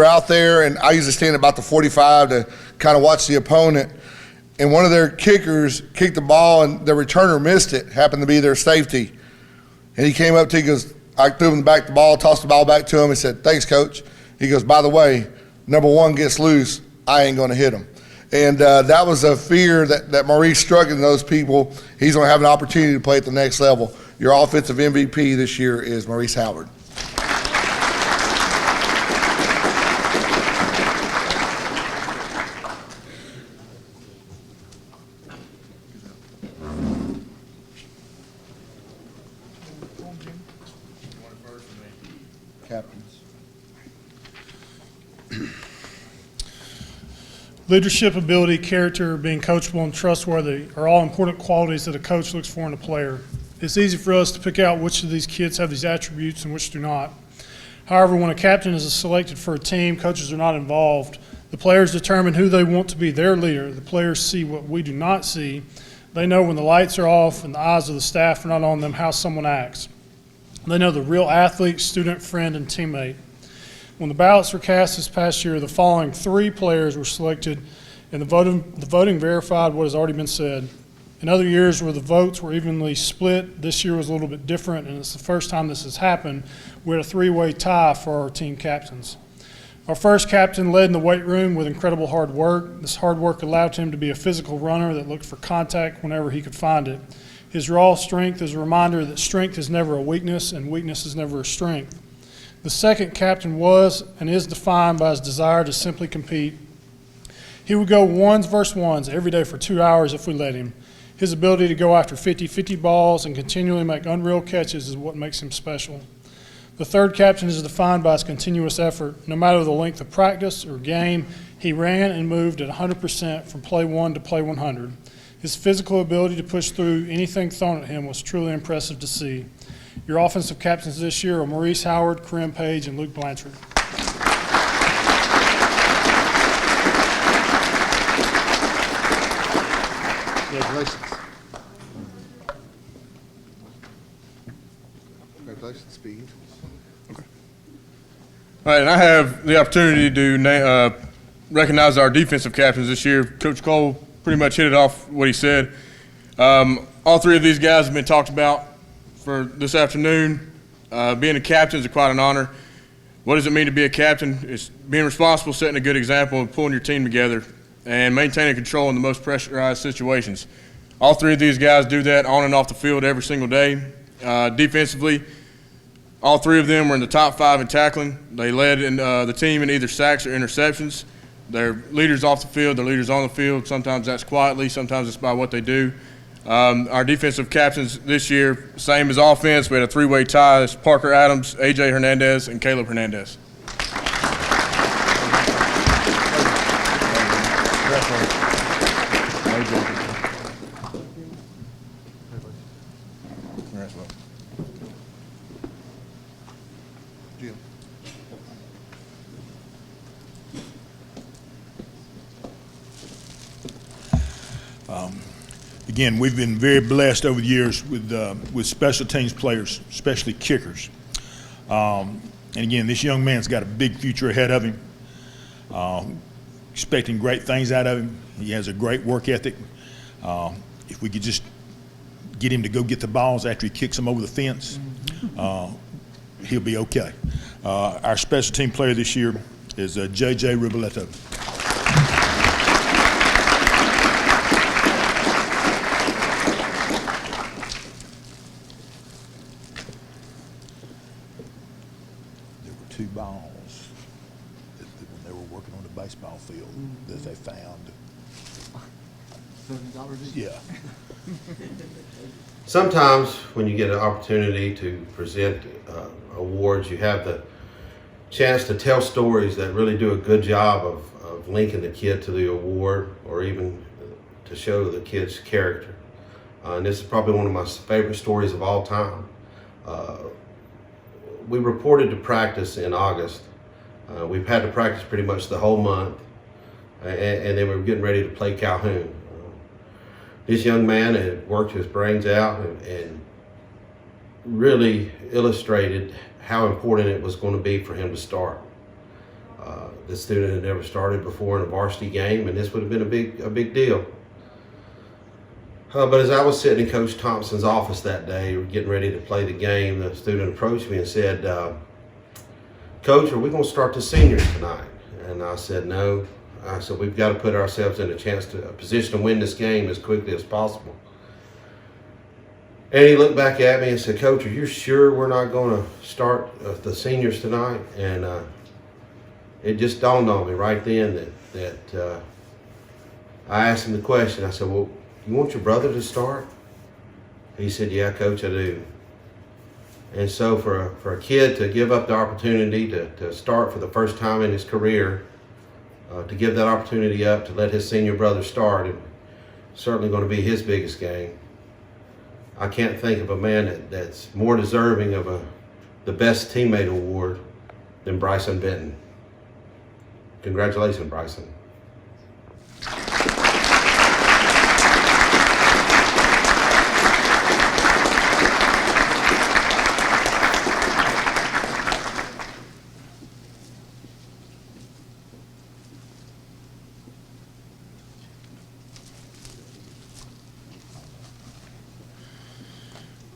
out there, and I usually stand about the 45 to kind of watch the opponent. And one of their kickers kicked the ball, and the returner missed it. Happened to be their safety. And he came up to, he goes, I threw him back the ball, tossed the ball back to him, and said, "Thanks, Coach." He goes, "By the way, number one gets loose, I ain't going to hit him." And that was a fear that Maurice struck in those people. He's going to have an opportunity to play at the next level. Your offensive MVP this year is Maurice Hallard. Captains. Leadership, ability, character, being coachable, and trustworthy are all important qualities that a coach looks for in a player. It's easy for us to pick out which of these kids have these attributes and which do not. However, when a captain is selected for a team, coaches are not involved. The players determine who they want to be their leader. The players see what we do not see. They know when the lights are off and the eyes of the staff are not on them how someone acts. They know the real athlete, student, friend, and teammate. When the ballots were cast this past year, the following 3 players were selected, and the voting verified what has already been said. In other years where the votes were evenly split, this year was a little bit different, and it's the first time this has happened. We had a 3-way tie for our team captains. Our first captain led in the weight room with incredible hard work. This hard work allowed him to be a physical runner that looked for contact whenever he could find it. His raw strength is a reminder that strength is never a weakness and weakness is never a strength. The second captain was and is defined by his desire to simply compete. He would go ones versus ones every day for 2 hours if we let him. His ability to go after 50-50 balls and continually make unreal catches is what makes him special. The third captain is defined by his continuous effort. No matter the length of practice or game, he ran and moved at 100% from play 1 to play 100. His physical ability to push through anything thrown at him was truly impressive to see. Your offensive captains this year are Maurice Hallard, Corinne Page, and Luke Blanchard. Congratulations. Congratulations, Speed. All right, and I have the opportunity to recognize our defensive captains this year. Coach Cole pretty much hit it off what he said. All 3 of these guys have been talked about for this afternoon. Being a captain is quite an honor. What does it mean to be a captain? It's being responsible, setting a good example, and pulling your team together, and maintaining control in the most pressurized situations. All 3 of these guys do that on and off the field every single day. Defensively, all three of them were in the top 5 in tackling. They led the team in either sacks or interceptions. They're leaders off the field, they're leaders on the field. Sometimes that's quietly, sometimes it's by what they do. Our defensive captains this year, same as offense. We had a 3-way tie. It's Parker Adams, AJ Hernandez, and Caleb Hernandez. Again, we've been very blessed over the years with special teams players, especially kickers. And again, this young man's got a big future ahead of him. Expecting great things out of him. He has a great work ethic. If we could just get him to go get the balls after he kicks them over the fence, he'll be okay. Our special team player this year is J.J. Riboletto. Two balls when they were working on the baseball field that they found. Yeah. Sometimes when you get an opportunity to present awards, you have the chance to tell stories that really do a good job of linking the kid to the award, or even to show the kid's character. And this is probably one of my favorite stories of all time. We reported to practice in August. We've had to practice pretty much the whole month, and then we were getting ready to play Calhoun. This young man had worked his brains out and really illustrated how important it was going to be for him to start. This student had never started before in a varsity game, and this would have been a big deal. But as I was sitting in Coach Thompson's office that day, getting ready to play the game, the student approached me and said, "Coach, are we going to start the seniors tonight?" And I said, "No." I said, "We've got to put ourselves in a position to win this game as quickly as possible." And he looked back at me and said, "Coach, are you sure we're not going to start the seniors tonight?" And it just dawned on me right then that I asked him the question. I said, "Well, you want your brother to start?" He said, "Yeah, Coach, I do." And so for a kid to give up the opportunity to start for the first time in his career, to give that opportunity up to let his senior brother start, it's certainly going to be his biggest game. I can't think of a man that's more deserving of the Best Teammate Award than Bryson Benton. Congratulations, Bryson.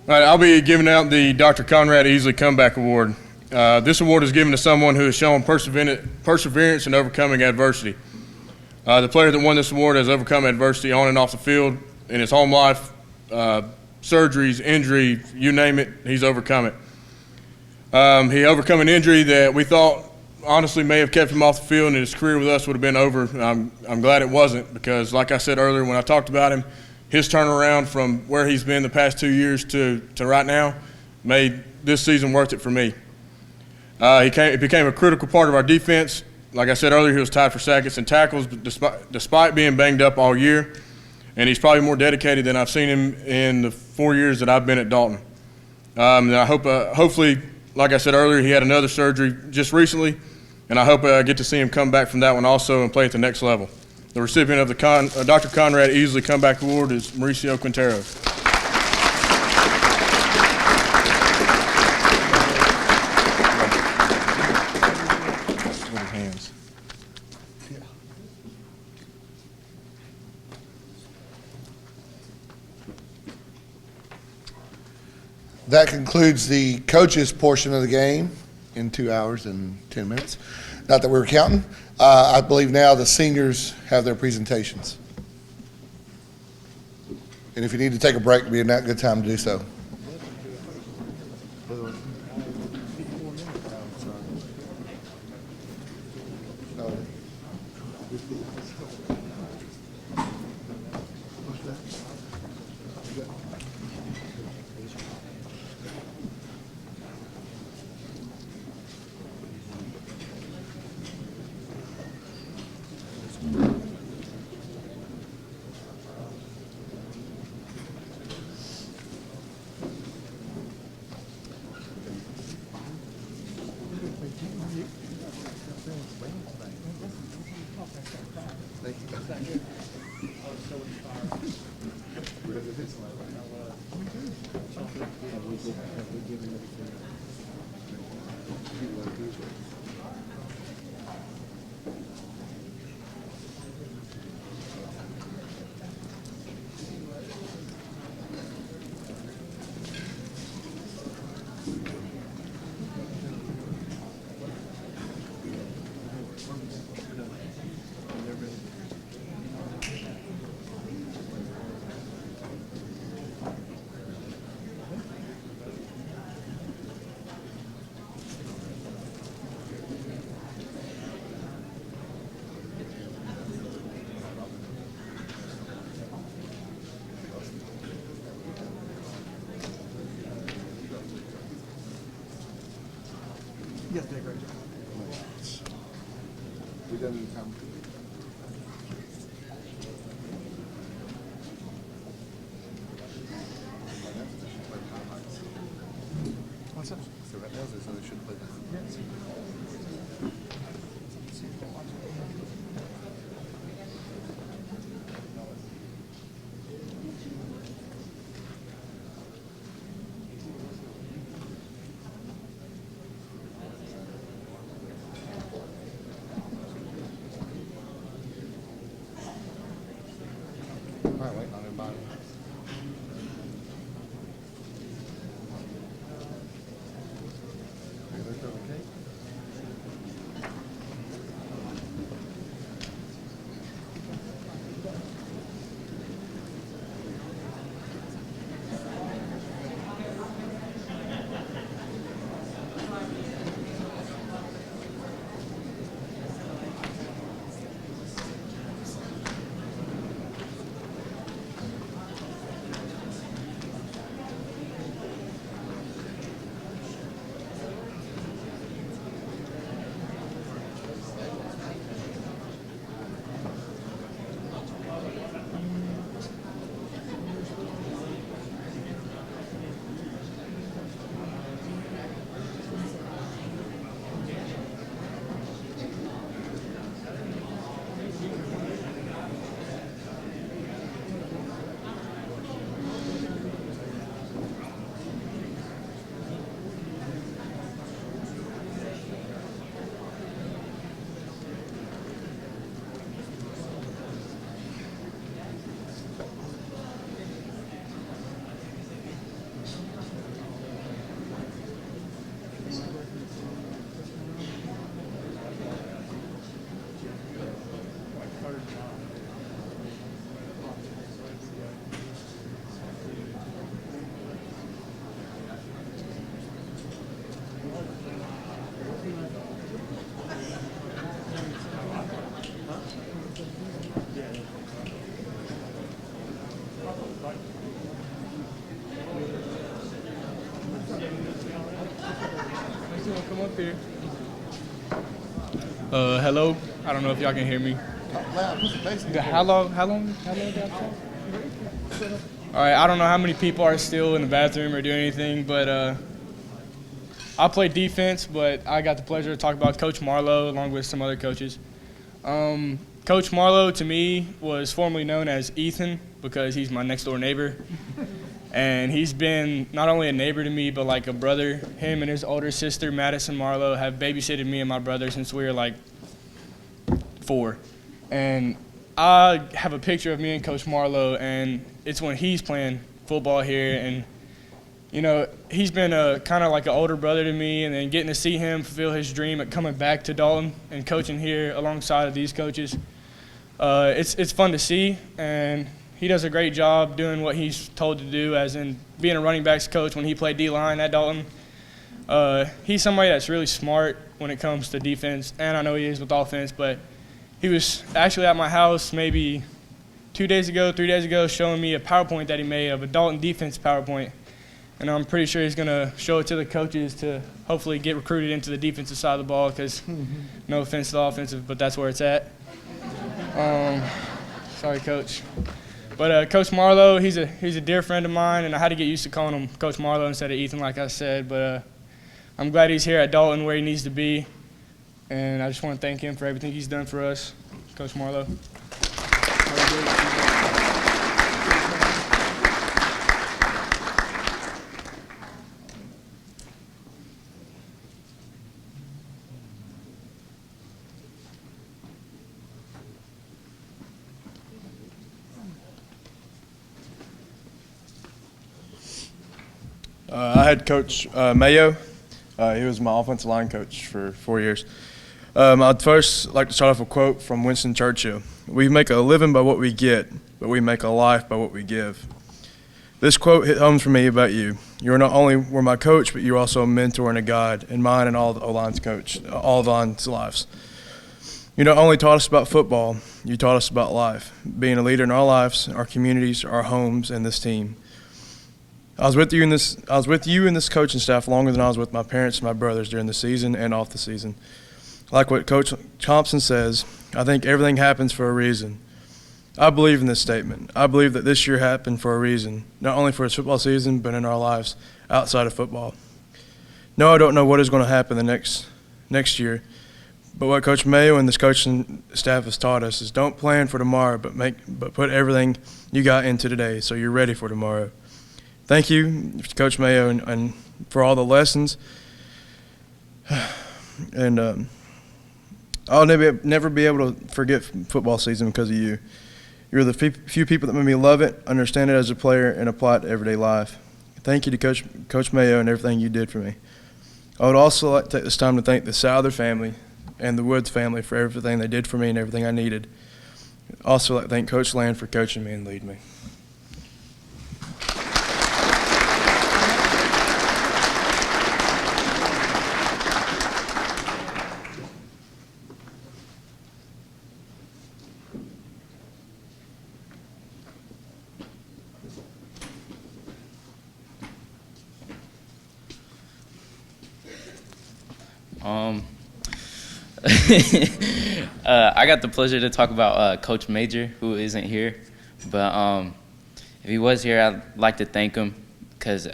All right, I'll be giving out the Dr. Conrad Easley Comeback Award. This award is given to someone who has shown perseverance in overcoming adversity. The player that won this award has overcome adversity on and off the field in his home life, surgeries, injury, you name it, he's overcome it. He overcome an injury that we thought honestly may have kept him off the field and his career with us would have been over. I'm glad it wasn't, because like I said earlier when I talked about him, his turnaround from where he's been the past 2 years to right now made this season worth it for me. He became a critical part of our defense. Like I said earlier, he was tied for sacks and tackles despite being banged up all year, and he's probably more dedicated than I've seen him in the 4 years that I've been at Dalton. And I hope, hopefully, like I said earlier, he had another surgery just recently, and I hope I get to see him come back from that one also and play at the next level. The recipient of the Dr. Conrad Easley Comeback Award is Mauricio Quintero. That concludes the coaches portion of the game in 2 hours and 10 minutes. Not that we were counting. I believe now the seniors have their presentations. And if you need to take a break, it'd be a good time to do so. Yes, did a great job. We done time. What's up? So right now, so they should play that. Yes. Probably waiting on everybody. Come up here. Hello. I don't know if y'all can hear me. How long did I talk? All right, I don't know how many people are still in the bathroom or doing anything, but I play defense, but I got the pleasure to talk about Coach Marlowe along with some other coaches. Coach Marlowe, to me, was formerly known as Ethan because he's my next-door neighbor. And he's been not only a neighbor to me, but like a brother. Him and his older sister, Madison Marlowe, have babysitted me and my brother since we were like 4. And I have a picture of me and Coach Marlowe, and it's when he's playing football here. And, you know, he's been a kind of like an older brother to me, and then getting to see him fulfill his dream at coming back to Dalton and coaching here alongside of these coaches. It's fun to see, and he does a great job doing what he's told to do, as in being a running backs coach when he played D-line at Dalton. He's somebody that's really smart when it comes to defense, and I know he is with offense, but he was actually at my house maybe 3 days ago, showing me a PowerPoint that he made of a Dalton defense PowerPoint. And I'm pretty sure he's going to show it to the coaches to hopefully get recruited into the defensive side of the ball because no offense to the offensive, but that's where it's at. Sorry, Coach. But Coach Marlowe, he's a dear friend of mine, and I had to get used to calling him Coach Marlowe instead of Ethan, like I said. But I'm glad he's here at Dalton where he needs to be, and I just want to thank him for everything he's done for us, Coach Marlowe. I had Coach Mayo. He was my offensive line coach for 4 years. I'd first like to start off with a quote from Winston Churchill. "We make a living by what we get, but we make a life by what we give." This quote hit home for me about you. You not only were my coach, but you're also a mentor and a guide in mine and all the line's lives. You not only taught us about football, you taught us about life, being a leader in our lives, our communities, our homes, and this team. I was with you and this coaching staff longer than I was with my parents and my brothers during the season and off the season. Like what Coach Thompson says, I think everything happens for a reason. I believe in this statement. I believe that this year happened for a reason, not only for its football season, but in our lives outside of football. No, I don't know what is going to happen the next year, but what Coach Mayo and this coaching staff has taught us is don't plan for tomorrow, but put everything you got into today so you're ready for tomorrow. Thank you, Coach Mayo, and for all the lessons. And I'll never be able to forget football season because of you. You're the few people that made me love it, understand it as a player, and apply it to everyday life. Thank you to Coach Mayo and everything you did for me. I would also like to take this time to thank the Souther family and the Woods family for everything they did for me and everything I needed. Also like to thank Coach Land for coaching me and leading me. I got the pleasure to talk about Coach Major, who isn't here. But if he was here, I'd like to thank him because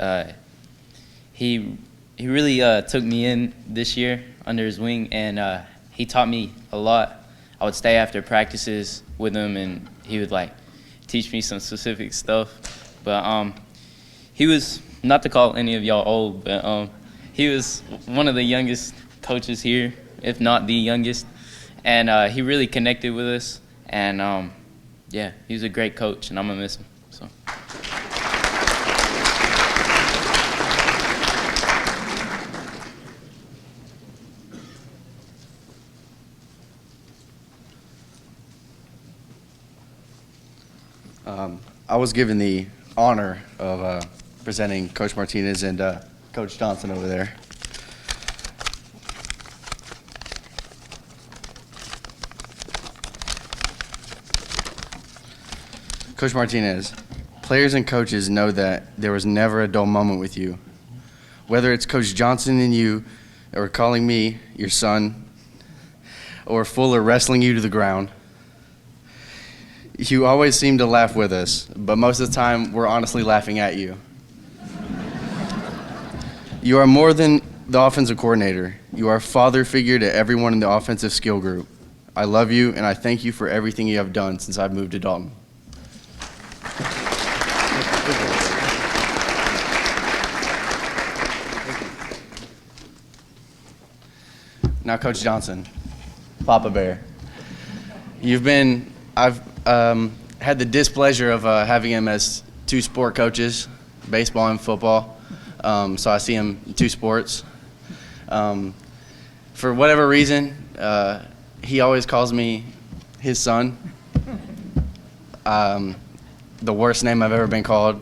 he really took me in this year under his wing, and he taught me a lot. I would stay after practices with him, and he would teach me some specific stuff. But he was, not to call any of y'all old, but he was one of the youngest coaches here, if not the youngest, and he really connected with us, and yeah, he was a great coach, and I'm gonna miss him. So. I was given the honor of presenting Coach Martinez and Coach Johnson over there. Coach Martinez, players and coaches know that there was never a dull moment with you. Whether it's Coach Johnson and you, or calling me your son, or Fuller wrestling you to the ground, you always seem to laugh with us, but most of the time we're honestly laughing at you. You are more than the offensive coordinator. You are a father figure to everyone in the offensive skill group. I love you, and I thank you for everything you have done since I've moved to Dalton. Now, Coach Johnson, Papa Bear, I've had the displeasure of having him as two sport coaches, baseball and football. So I see him in two sports. For whatever reason, he always calls me his son. The worst name I've ever been called.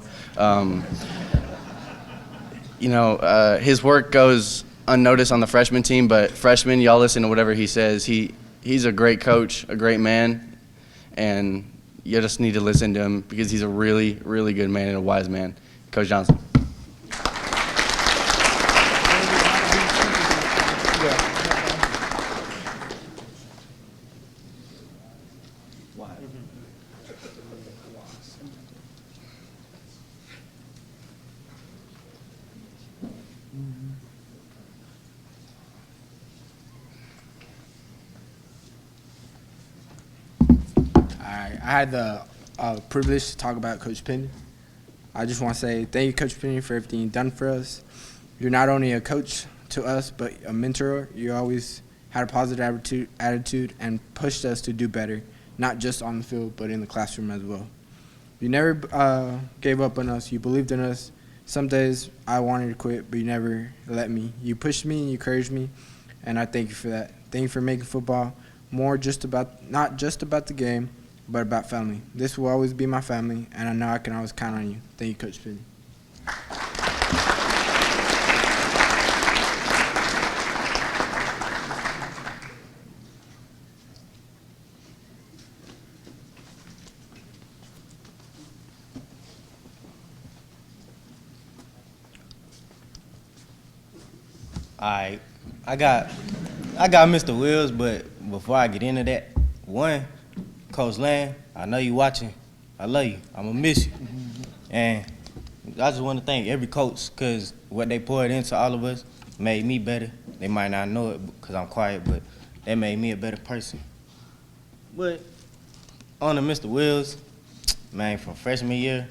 His work goes unnoticed on the freshman team, but freshmen, y'all listen to whatever he says. He he's a great coach, a great man, and you just need to listen to him because he's a really, really good man and a wise man. Coach Johnson. I had the privilege to talk about Coach Pindley. I just want to say thank you, Coach Pindley, for everything you've done for us. You're not only a coach to us, but a mentor. You always had a positive attitude and pushed us to do better, not just on the field, but in the classroom as well. You never gave up on us. You believed in us. Some days I wanted to quit, but you never let me. You pushed me and you encouraged me, and I thank you for that. Thank you for making football more not just about the game, but about family. This will always be my family, and I know I can always count on you. Thank you, Coach Pindley. Alright, I got Mr. Wills, but before I get into that, one, Coach Land, I know you watching. I love you. I'm gonna miss you. And I just want to thank every coach because what they poured into all of us made me better. They might not know it because I'm quiet, but they made me a better person. But on to Mr. Wills, man, from freshman year,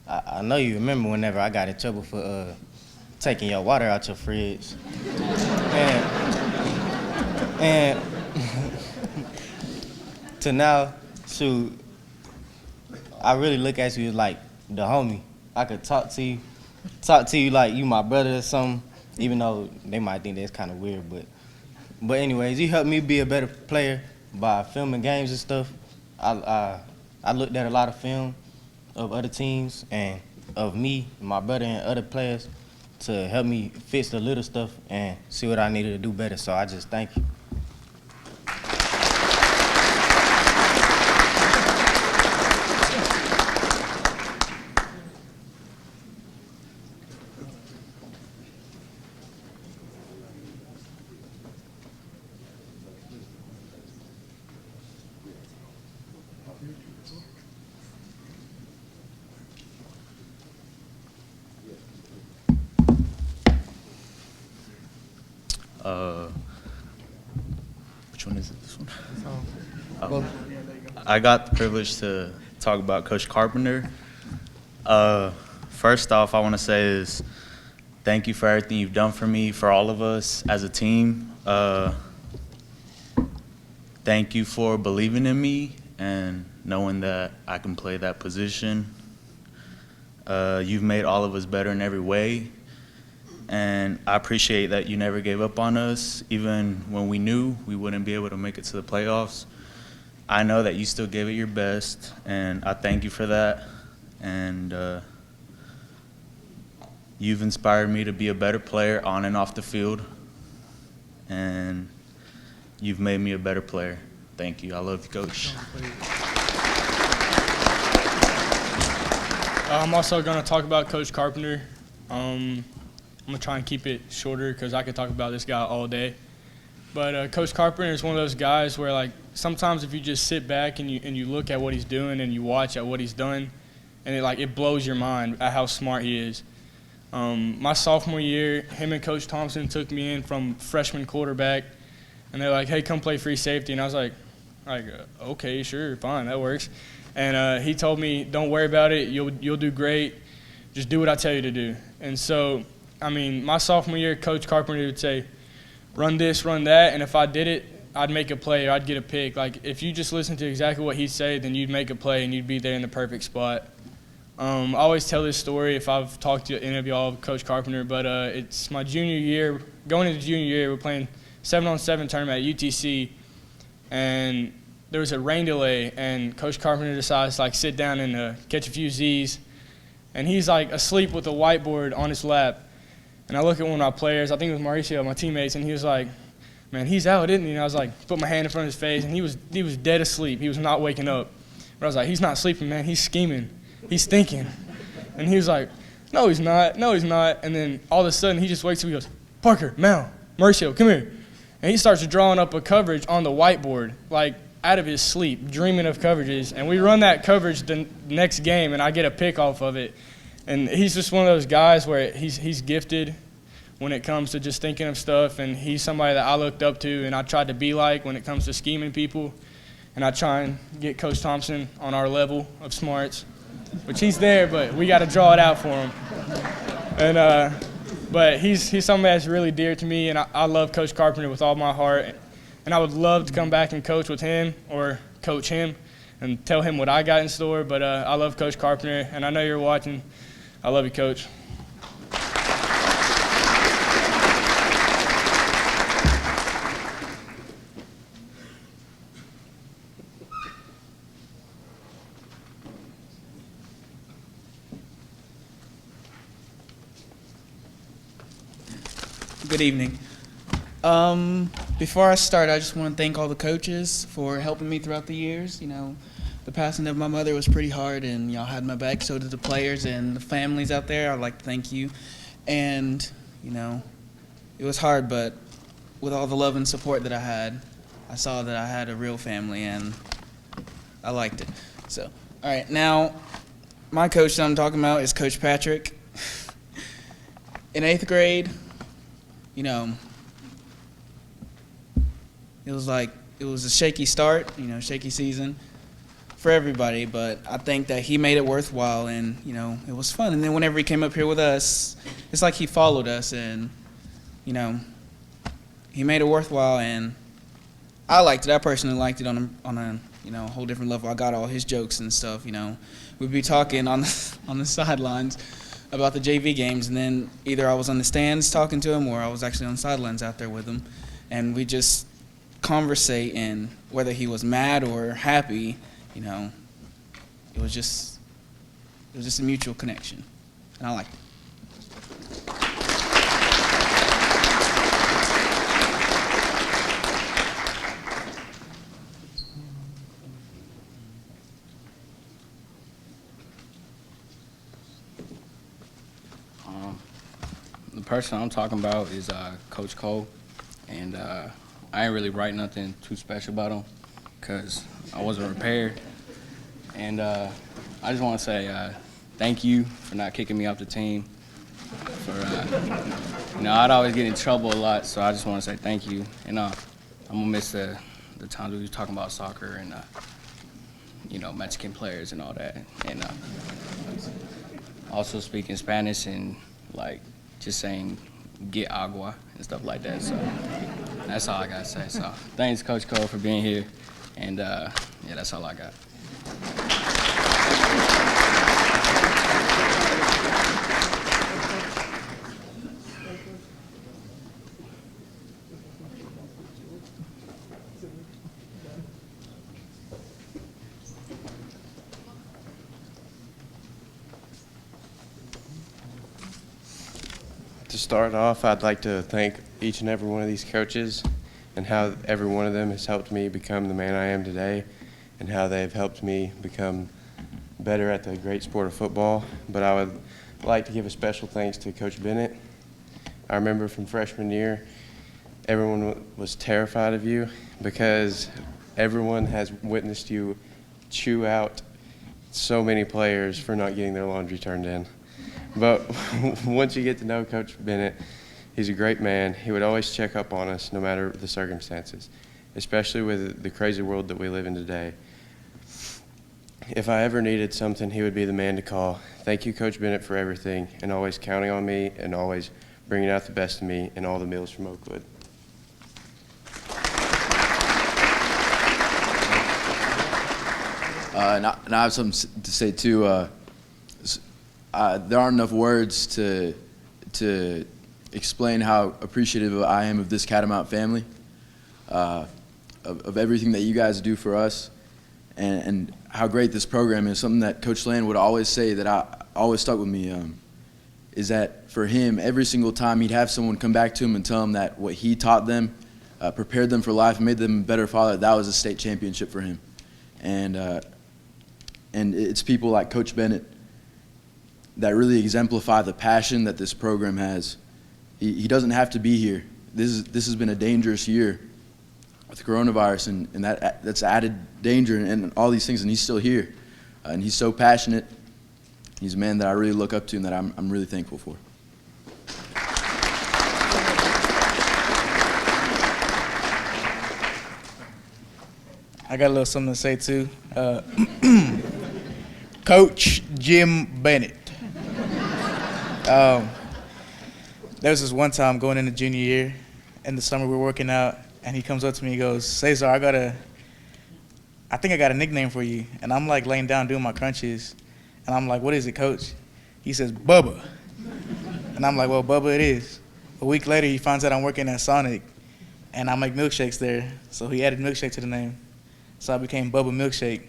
I know you remember whenever I got in trouble for taking your water out your fridge. And to now, shoot, I really look at you as like the homie. I could talk to you like you my brother or something, even though they might think that's kind of weird. But anyways, you helped me be a better player by filming games and stuff. I looked at a lot of film of other teams and of me, my brother, and other players to help me fix the little stuff and see what I needed to do better. So I just thank you. Which one is it? This one? Oh. I got the privilege to talk about Coach Carpenter. First off, I want to say is thank you for everything you've done for me, for all of us as a team. Thank you for believing in me and knowing that I can play that position. You've made all of us better in every way. And I appreciate that you never gave up on us, even when we knew we wouldn't be able to make it to the playoffs. I know that you still gave it your best, and I thank you for that. And you've inspired me to be a better player on and off the field, and you've made me a better player. Thank you. I love you, Coach. I'm also going to talk about Coach Carpenter. I'm going to try and keep it shorter because I could talk about this guy all day. But Coach Carpenter is one of those guys where, like, sometimes if you just sit back and you look at what he's doing and you watch at what he's done, and it blows your mind at how smart he is. My sophomore year, him and Coach Thompson took me in from freshman quarterback, and they're like, hey, come play free safety. And I was like okay, sure, fine, that works. And he told me, don't worry about it, you'll do great, just do what I tell you to do. And so, I mean, my sophomore year, Coach Carpenter would say, run this, run that, and if I did it, I'd make a play or I'd get a pick. Like, if you just listen to exactly what he'd say, then you'd make a play and you'd be there in the perfect spot. I always tell this story if I've talked to any of y'all, Coach Carpenter, but it's my junior year. Going into junior year, we're playing 7-on-7 tournament at UTC, and there was a rain delay, and Coach Carpenter decides to, like, sit down and catch a few Z's, and he's, like, asleep with a whiteboard on his lap. And I look at one of my players, I think it was Mauricio, my teammates, and he was like, man, he's out, isn't he? And I was like, put my hand in front of his face, and he was dead asleep. He was not waking up. But I was like, he's not sleeping, man. He's scheming. He's thinking. And he was like, no, he's not. No, he's not. And then all of a sudden, he just wakes up. He goes, Parker, Mal, Mauricio, come here. And he starts drawing up a coverage on the whiteboard, like out of his sleep, dreaming of coverages. And we run that coverage the next game, and I get a pick off of it. And he's just one of those guys where he's gifted when it comes to just thinking of stuff, and he's somebody that I looked up to and I tried to be like when it comes to scheming people. And I try and get Coach Thompson on our level of smarts, which he's there, but we got to draw it out for him. And but he's somebody that's really dear to me, and I love Coach Carpenter with all my heart. And I would love to come back and coach with him or coach him and tell him what I got in store. But I love Coach Carpenter, and I know you're watching. I love you, Coach. Good evening. Before I start, I just want to thank all the coaches for helping me throughout the years. You know, the passing of my mother was pretty hard, and y'all had my back. So did the players and the families out there. I'd like to thank you. And, you know, it was hard, but with all the love and support that I had, I saw that I had a real family, and I liked it. So, all right, now, my coach that I'm talking about is Coach Patrick. In 8th grade, you know, it was a shaky start, you know, shaky season for everybody, but I think that he made it worthwhile, and, you know, it was fun. And then whenever he came up here with us, it's like he followed us, and, you know, he made it worthwhile, and I liked it. I personally liked it on a you know, whole different level. I got all his jokes and stuff, you know. We'd be talking on the sidelines about the JV games, and then either I was on the stands talking to him or I was actually on the sidelines out there with him, and we just conversate, and whether he was mad or happy, you know, it was just a mutual connection, and I liked it. The person I'm talking about is Coach Cole, and I ain't really write nothing too special about him because I wasn't prepared. And I just want to say thank you for not kicking me off the team. You know, I'd always get in trouble a lot, so I just want to say thank you. And I'm gonna miss the times we were talking about soccer and you know, Mexican players and all that, and also speaking Spanish and like just saying get agua and stuff like that. So that's all I gotta say. So thanks, Coach Cole, for being here, and yeah, that's all I got. To start off, I'd like to thank each and every one of these coaches and how every one of them has helped me become the man I am today, and how they've helped me become better at the great sport of football. But I would like to give a special thanks to Coach Bennett. I remember from freshman year, everyone was terrified of you because everyone has witnessed you chew out so many players for not getting their laundry turned in. But once you get to know Coach Bennett, he's a great man. He would always check up on us no matter the circumstances, especially with the crazy world that we live in today. If I ever needed something, he would be the man to call. Thank you, Coach Bennett, for everything, and always counting on me and always bringing out the best of me in all the meals from Oakwood. And I have something to say, too. There aren't enough words to explain how appreciative I am of this Catamount family, of everything that you guys do for us, and how great this program is. Something that Coach Land would always say that always stuck with me is that for him, every single time he'd have someone come back to him and tell him that what he taught them prepared them for life and made them a better father, that was a state championship for him. And it's people like Coach Bennett that really exemplify the passion that this program has. He doesn't have to be here. This has been a dangerous year with coronavirus, and that's added danger and all these things, and he's still here. And he's so passionate. He's a man that I really look up to and that I'm really thankful for. I got a little something to say too. Coach Jim Bennett. There was this one time going into junior year, in the summer we were working out, and he comes up to me and goes, "Cesar, I think I got a nickname for you." And I'm like laying down doing my crunches, and I'm like, "What is it, Coach?" He says, "Bubba." And I'm like, "Well, Bubba it is." A week later, he finds out I'm working at Sonic, and I make milkshakes there, so he added milkshake to the name. So I became Bubba Milkshake.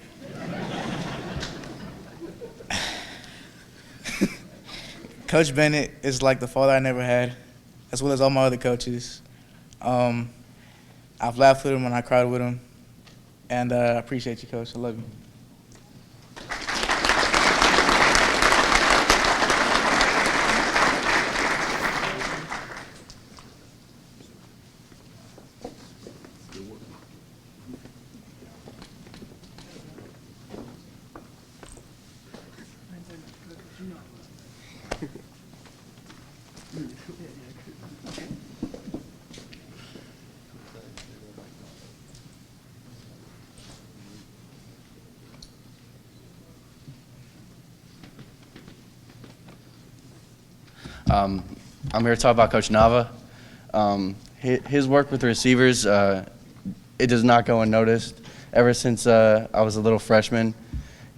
Coach Bennett is like the father I never had, as well as all my other coaches. I've laughed with him and I cried with him, and I appreciate you, Coach. I love you. I'm here to talk about Coach Nava. His work with the receivers, it does not go unnoticed. Ever since I was a little freshman,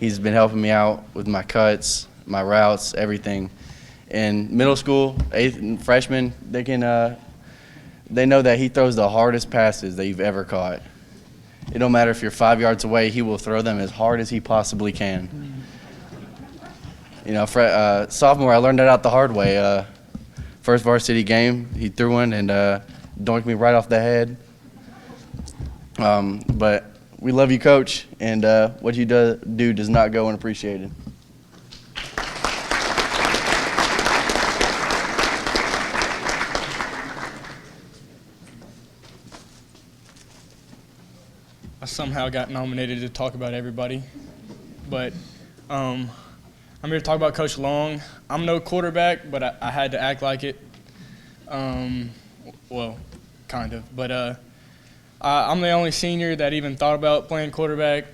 he's been helping me out with my cuts, my routes, everything. In middle school, freshmen, they know that he throws the hardest passes that you've ever caught. It don't matter if you're 5 yards away, he will throw them as hard as he possibly can. You know, sophomore, I learned that out the hard way. First varsity game, he threw one and doinked me right off the head. But we love you, Coach, and what you do does not go unappreciated. I somehow got nominated to talk about everybody, but I'm here to talk about Coach Long. I'm no quarterback, but I had to act like it. Well, kind of. But I'm the only senior that even thought about playing quarterback.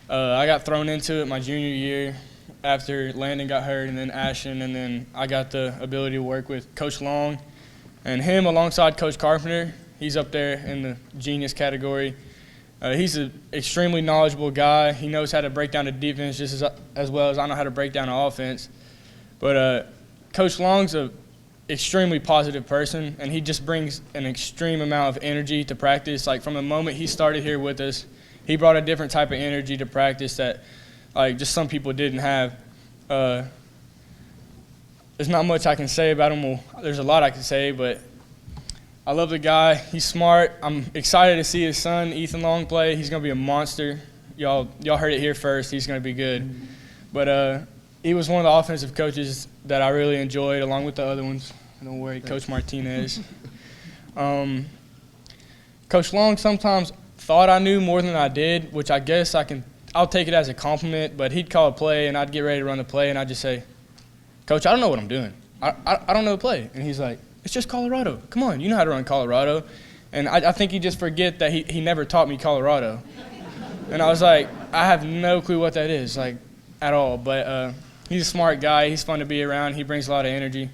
I got thrown into it my junior year after Landon got hurt and then Ashton, and then I got the ability to work with Coach Long. And him alongside Coach Carpenter, he's up there in the genius category. He's an extremely knowledgeable guy. He knows how to break down the defense just as well as I know how to break down the offense. But Coach Long's an extremely positive person, and he just brings an extreme amount of energy to practice. Like from the moment he started here with us, he brought a different type of energy to practice that like just some people didn't have. There's not much I can say about him. Well, there's a lot I can say, but I love the guy. He's smart. I'm excited to see his son, Ethan Long, play. He's going to be a monster. Y'all heard it here first. He's going to be good. But he was one of the offensive coaches that I really enjoyed, along with the other ones. Don't worry, Coach Martinez. Coach Long sometimes thought I knew more than I did, which I guess I'll take it as a compliment, but he'd call a play, and I'd get ready to run the play, and I'd just say, "Coach, I don't know what I'm doing. I don't know the play." And he's like, "It's just Colorado. Come on, you know how to run Colorado." And I think he just forget that he never taught me Colorado. And I was like, I have no clue what that is, like, at all. But he's a smart guy. He's fun to be around. He brings a lot of energy,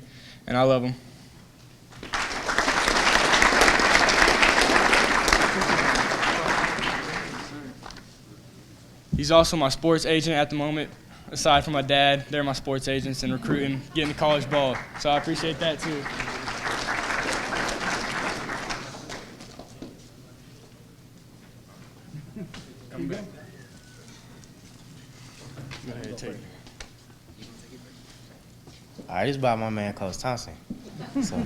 and I love him. He's also my sports agent at the moment. Aside from my dad, they're my sports agents and recruiting, getting to college ball. So I appreciate that too. Come back. Go ahead, take it. All right, this is by my man, Coach Thompson. So,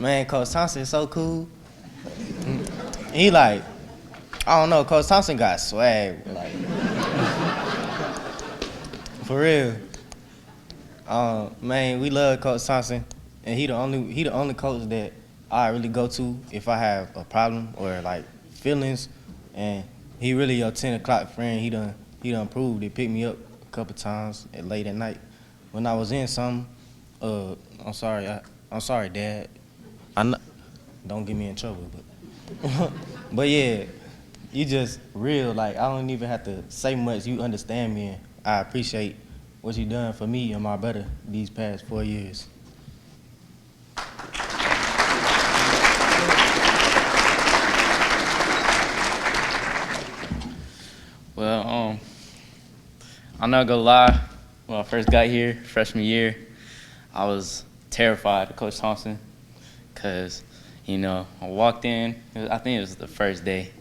Man, Coach Thompson is so cool. He like, I don't know, Coach Thompson got swag, like, for real. Man, we love Coach Thompson, and he the only coach that I really go to if I have a problem or like feelings, and he really your 10 o'clock friend. He done proved. He picked me up a couple times late at night when I was in something. I'm sorry, Dad. Don't get me in trouble, but but yeah, you just real. Like, I don't even have to say much. You understand me, and I appreciate what you done for me and my brother these past 4 years. Well, I'm not gonna lie. When I first got here, freshman year, I was terrified of Coach Thompson because, you know, I walked in. I think it was the first day.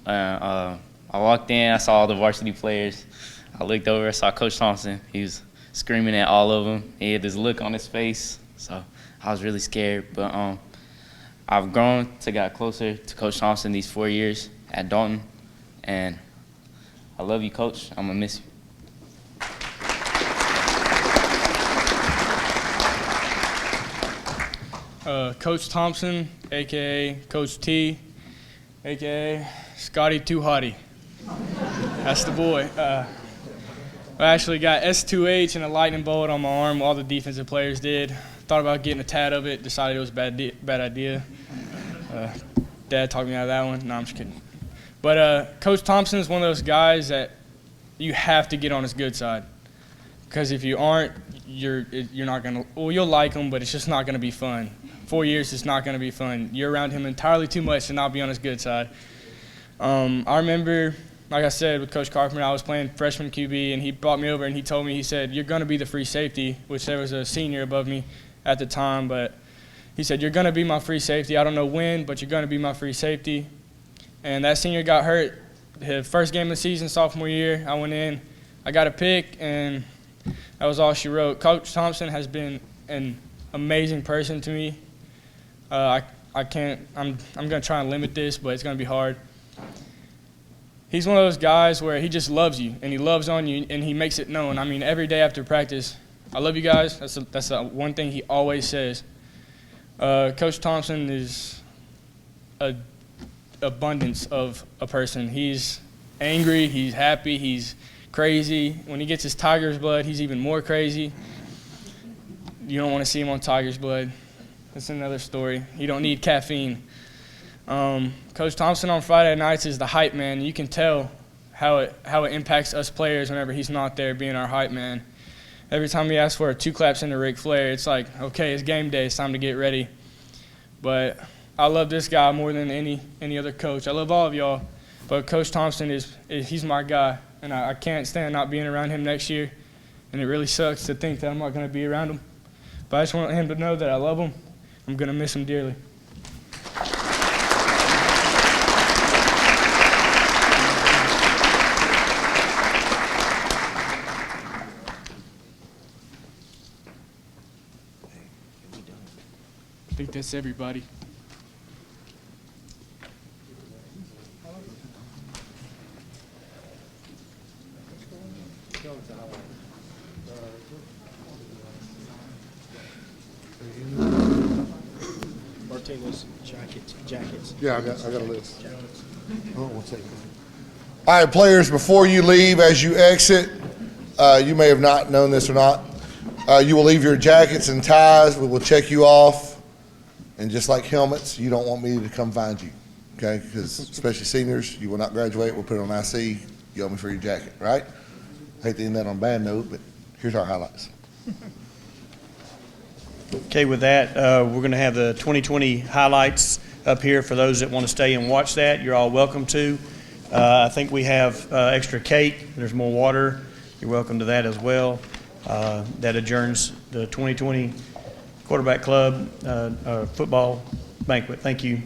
I walked in. I saw all the varsity players. I looked over. I saw Coach Thompson. He was screaming at all of them. He had this look on his face, so I was really scared. But I've grown to get closer to Coach Thompson these 4 years at Dalton, and I love you, Coach. I'm gonna miss you. Coach Thompson, a.k.a. Coach T, a.k.a. Scotty Too Hottie. That's the boy. I actually got S2H and a lightning bolt on my arm. All the defensive players did. Thought about getting a tat of it. Decided it was a bad idea. Dad talked me out of that one. No, I'm just kidding. But Coach Thompson is one of those guys that you have to get on his good side. Because if you aren't, you're not going to – well, you'll like him, but it's just not going to be fun. 4 years, it's not going to be fun. You're around him entirely too much to not be on his good side. I remember, like I said, with Coach Carpenter, I was playing freshman QB, and he brought me over and he told me, he said, you're going to be the free safety, which there was a senior above me at the time, but he said, you're going to be my free safety. I don't know when, but you're going to be my free safety. And that senior got hurt his first game of the season, sophomore year. I went in, I got a pick, and that was all she wrote. Coach Thompson has been an amazing person to me. I'm going to try and limit this, but it's going to be hard. He's one of those guys where he just loves you, and he loves on you, and he makes it known. I mean, every day after practice, I love you guys. That's one thing he always says. Coach Thompson is an abundance of a person. He's angry, he's happy, he's crazy. When he gets his Tiger's blood, he's even more crazy. You don't want to see him on Tiger's blood. That's another story. You don't need caffeine. Coach Thompson on Friday nights is the hype man. You can tell how it impacts us players whenever he's not there being our hype man. Every time he asks for a 2 claps into Ric Flair, it's like, okay, it's game day. It's time to get ready. But I love this guy more than any other coach. I love all of y'all, but Coach Thompson he's my guy, and I can't stand not being around him next year. And it really sucks to think that I'm not going to be around him. But I just want him to know that I love him. I'm going to miss him dearly. I think that's everybody. Martinez, jackets. Yeah, I got a list. Oh, we'll take it. All right, players, before you leave, as you exit, you may have not known this or not, you will leave your jackets and ties. We will check you off. And just like helmets, you don't want me to come find you, okay? Because especially seniors, you will not graduate. We'll put it on IC. You owe me for your jacket, right? I hate to end that on a bad note, but here's our highlights. Okay, with that, we're going to have the 2020 highlights up here for those that want to stay and watch that. You're all welcome to. I think we have extra cake. There's more water. You're welcome to that as well. That adjourns the 2020 Quarterback Club football banquet. Thank you.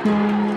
Thank you.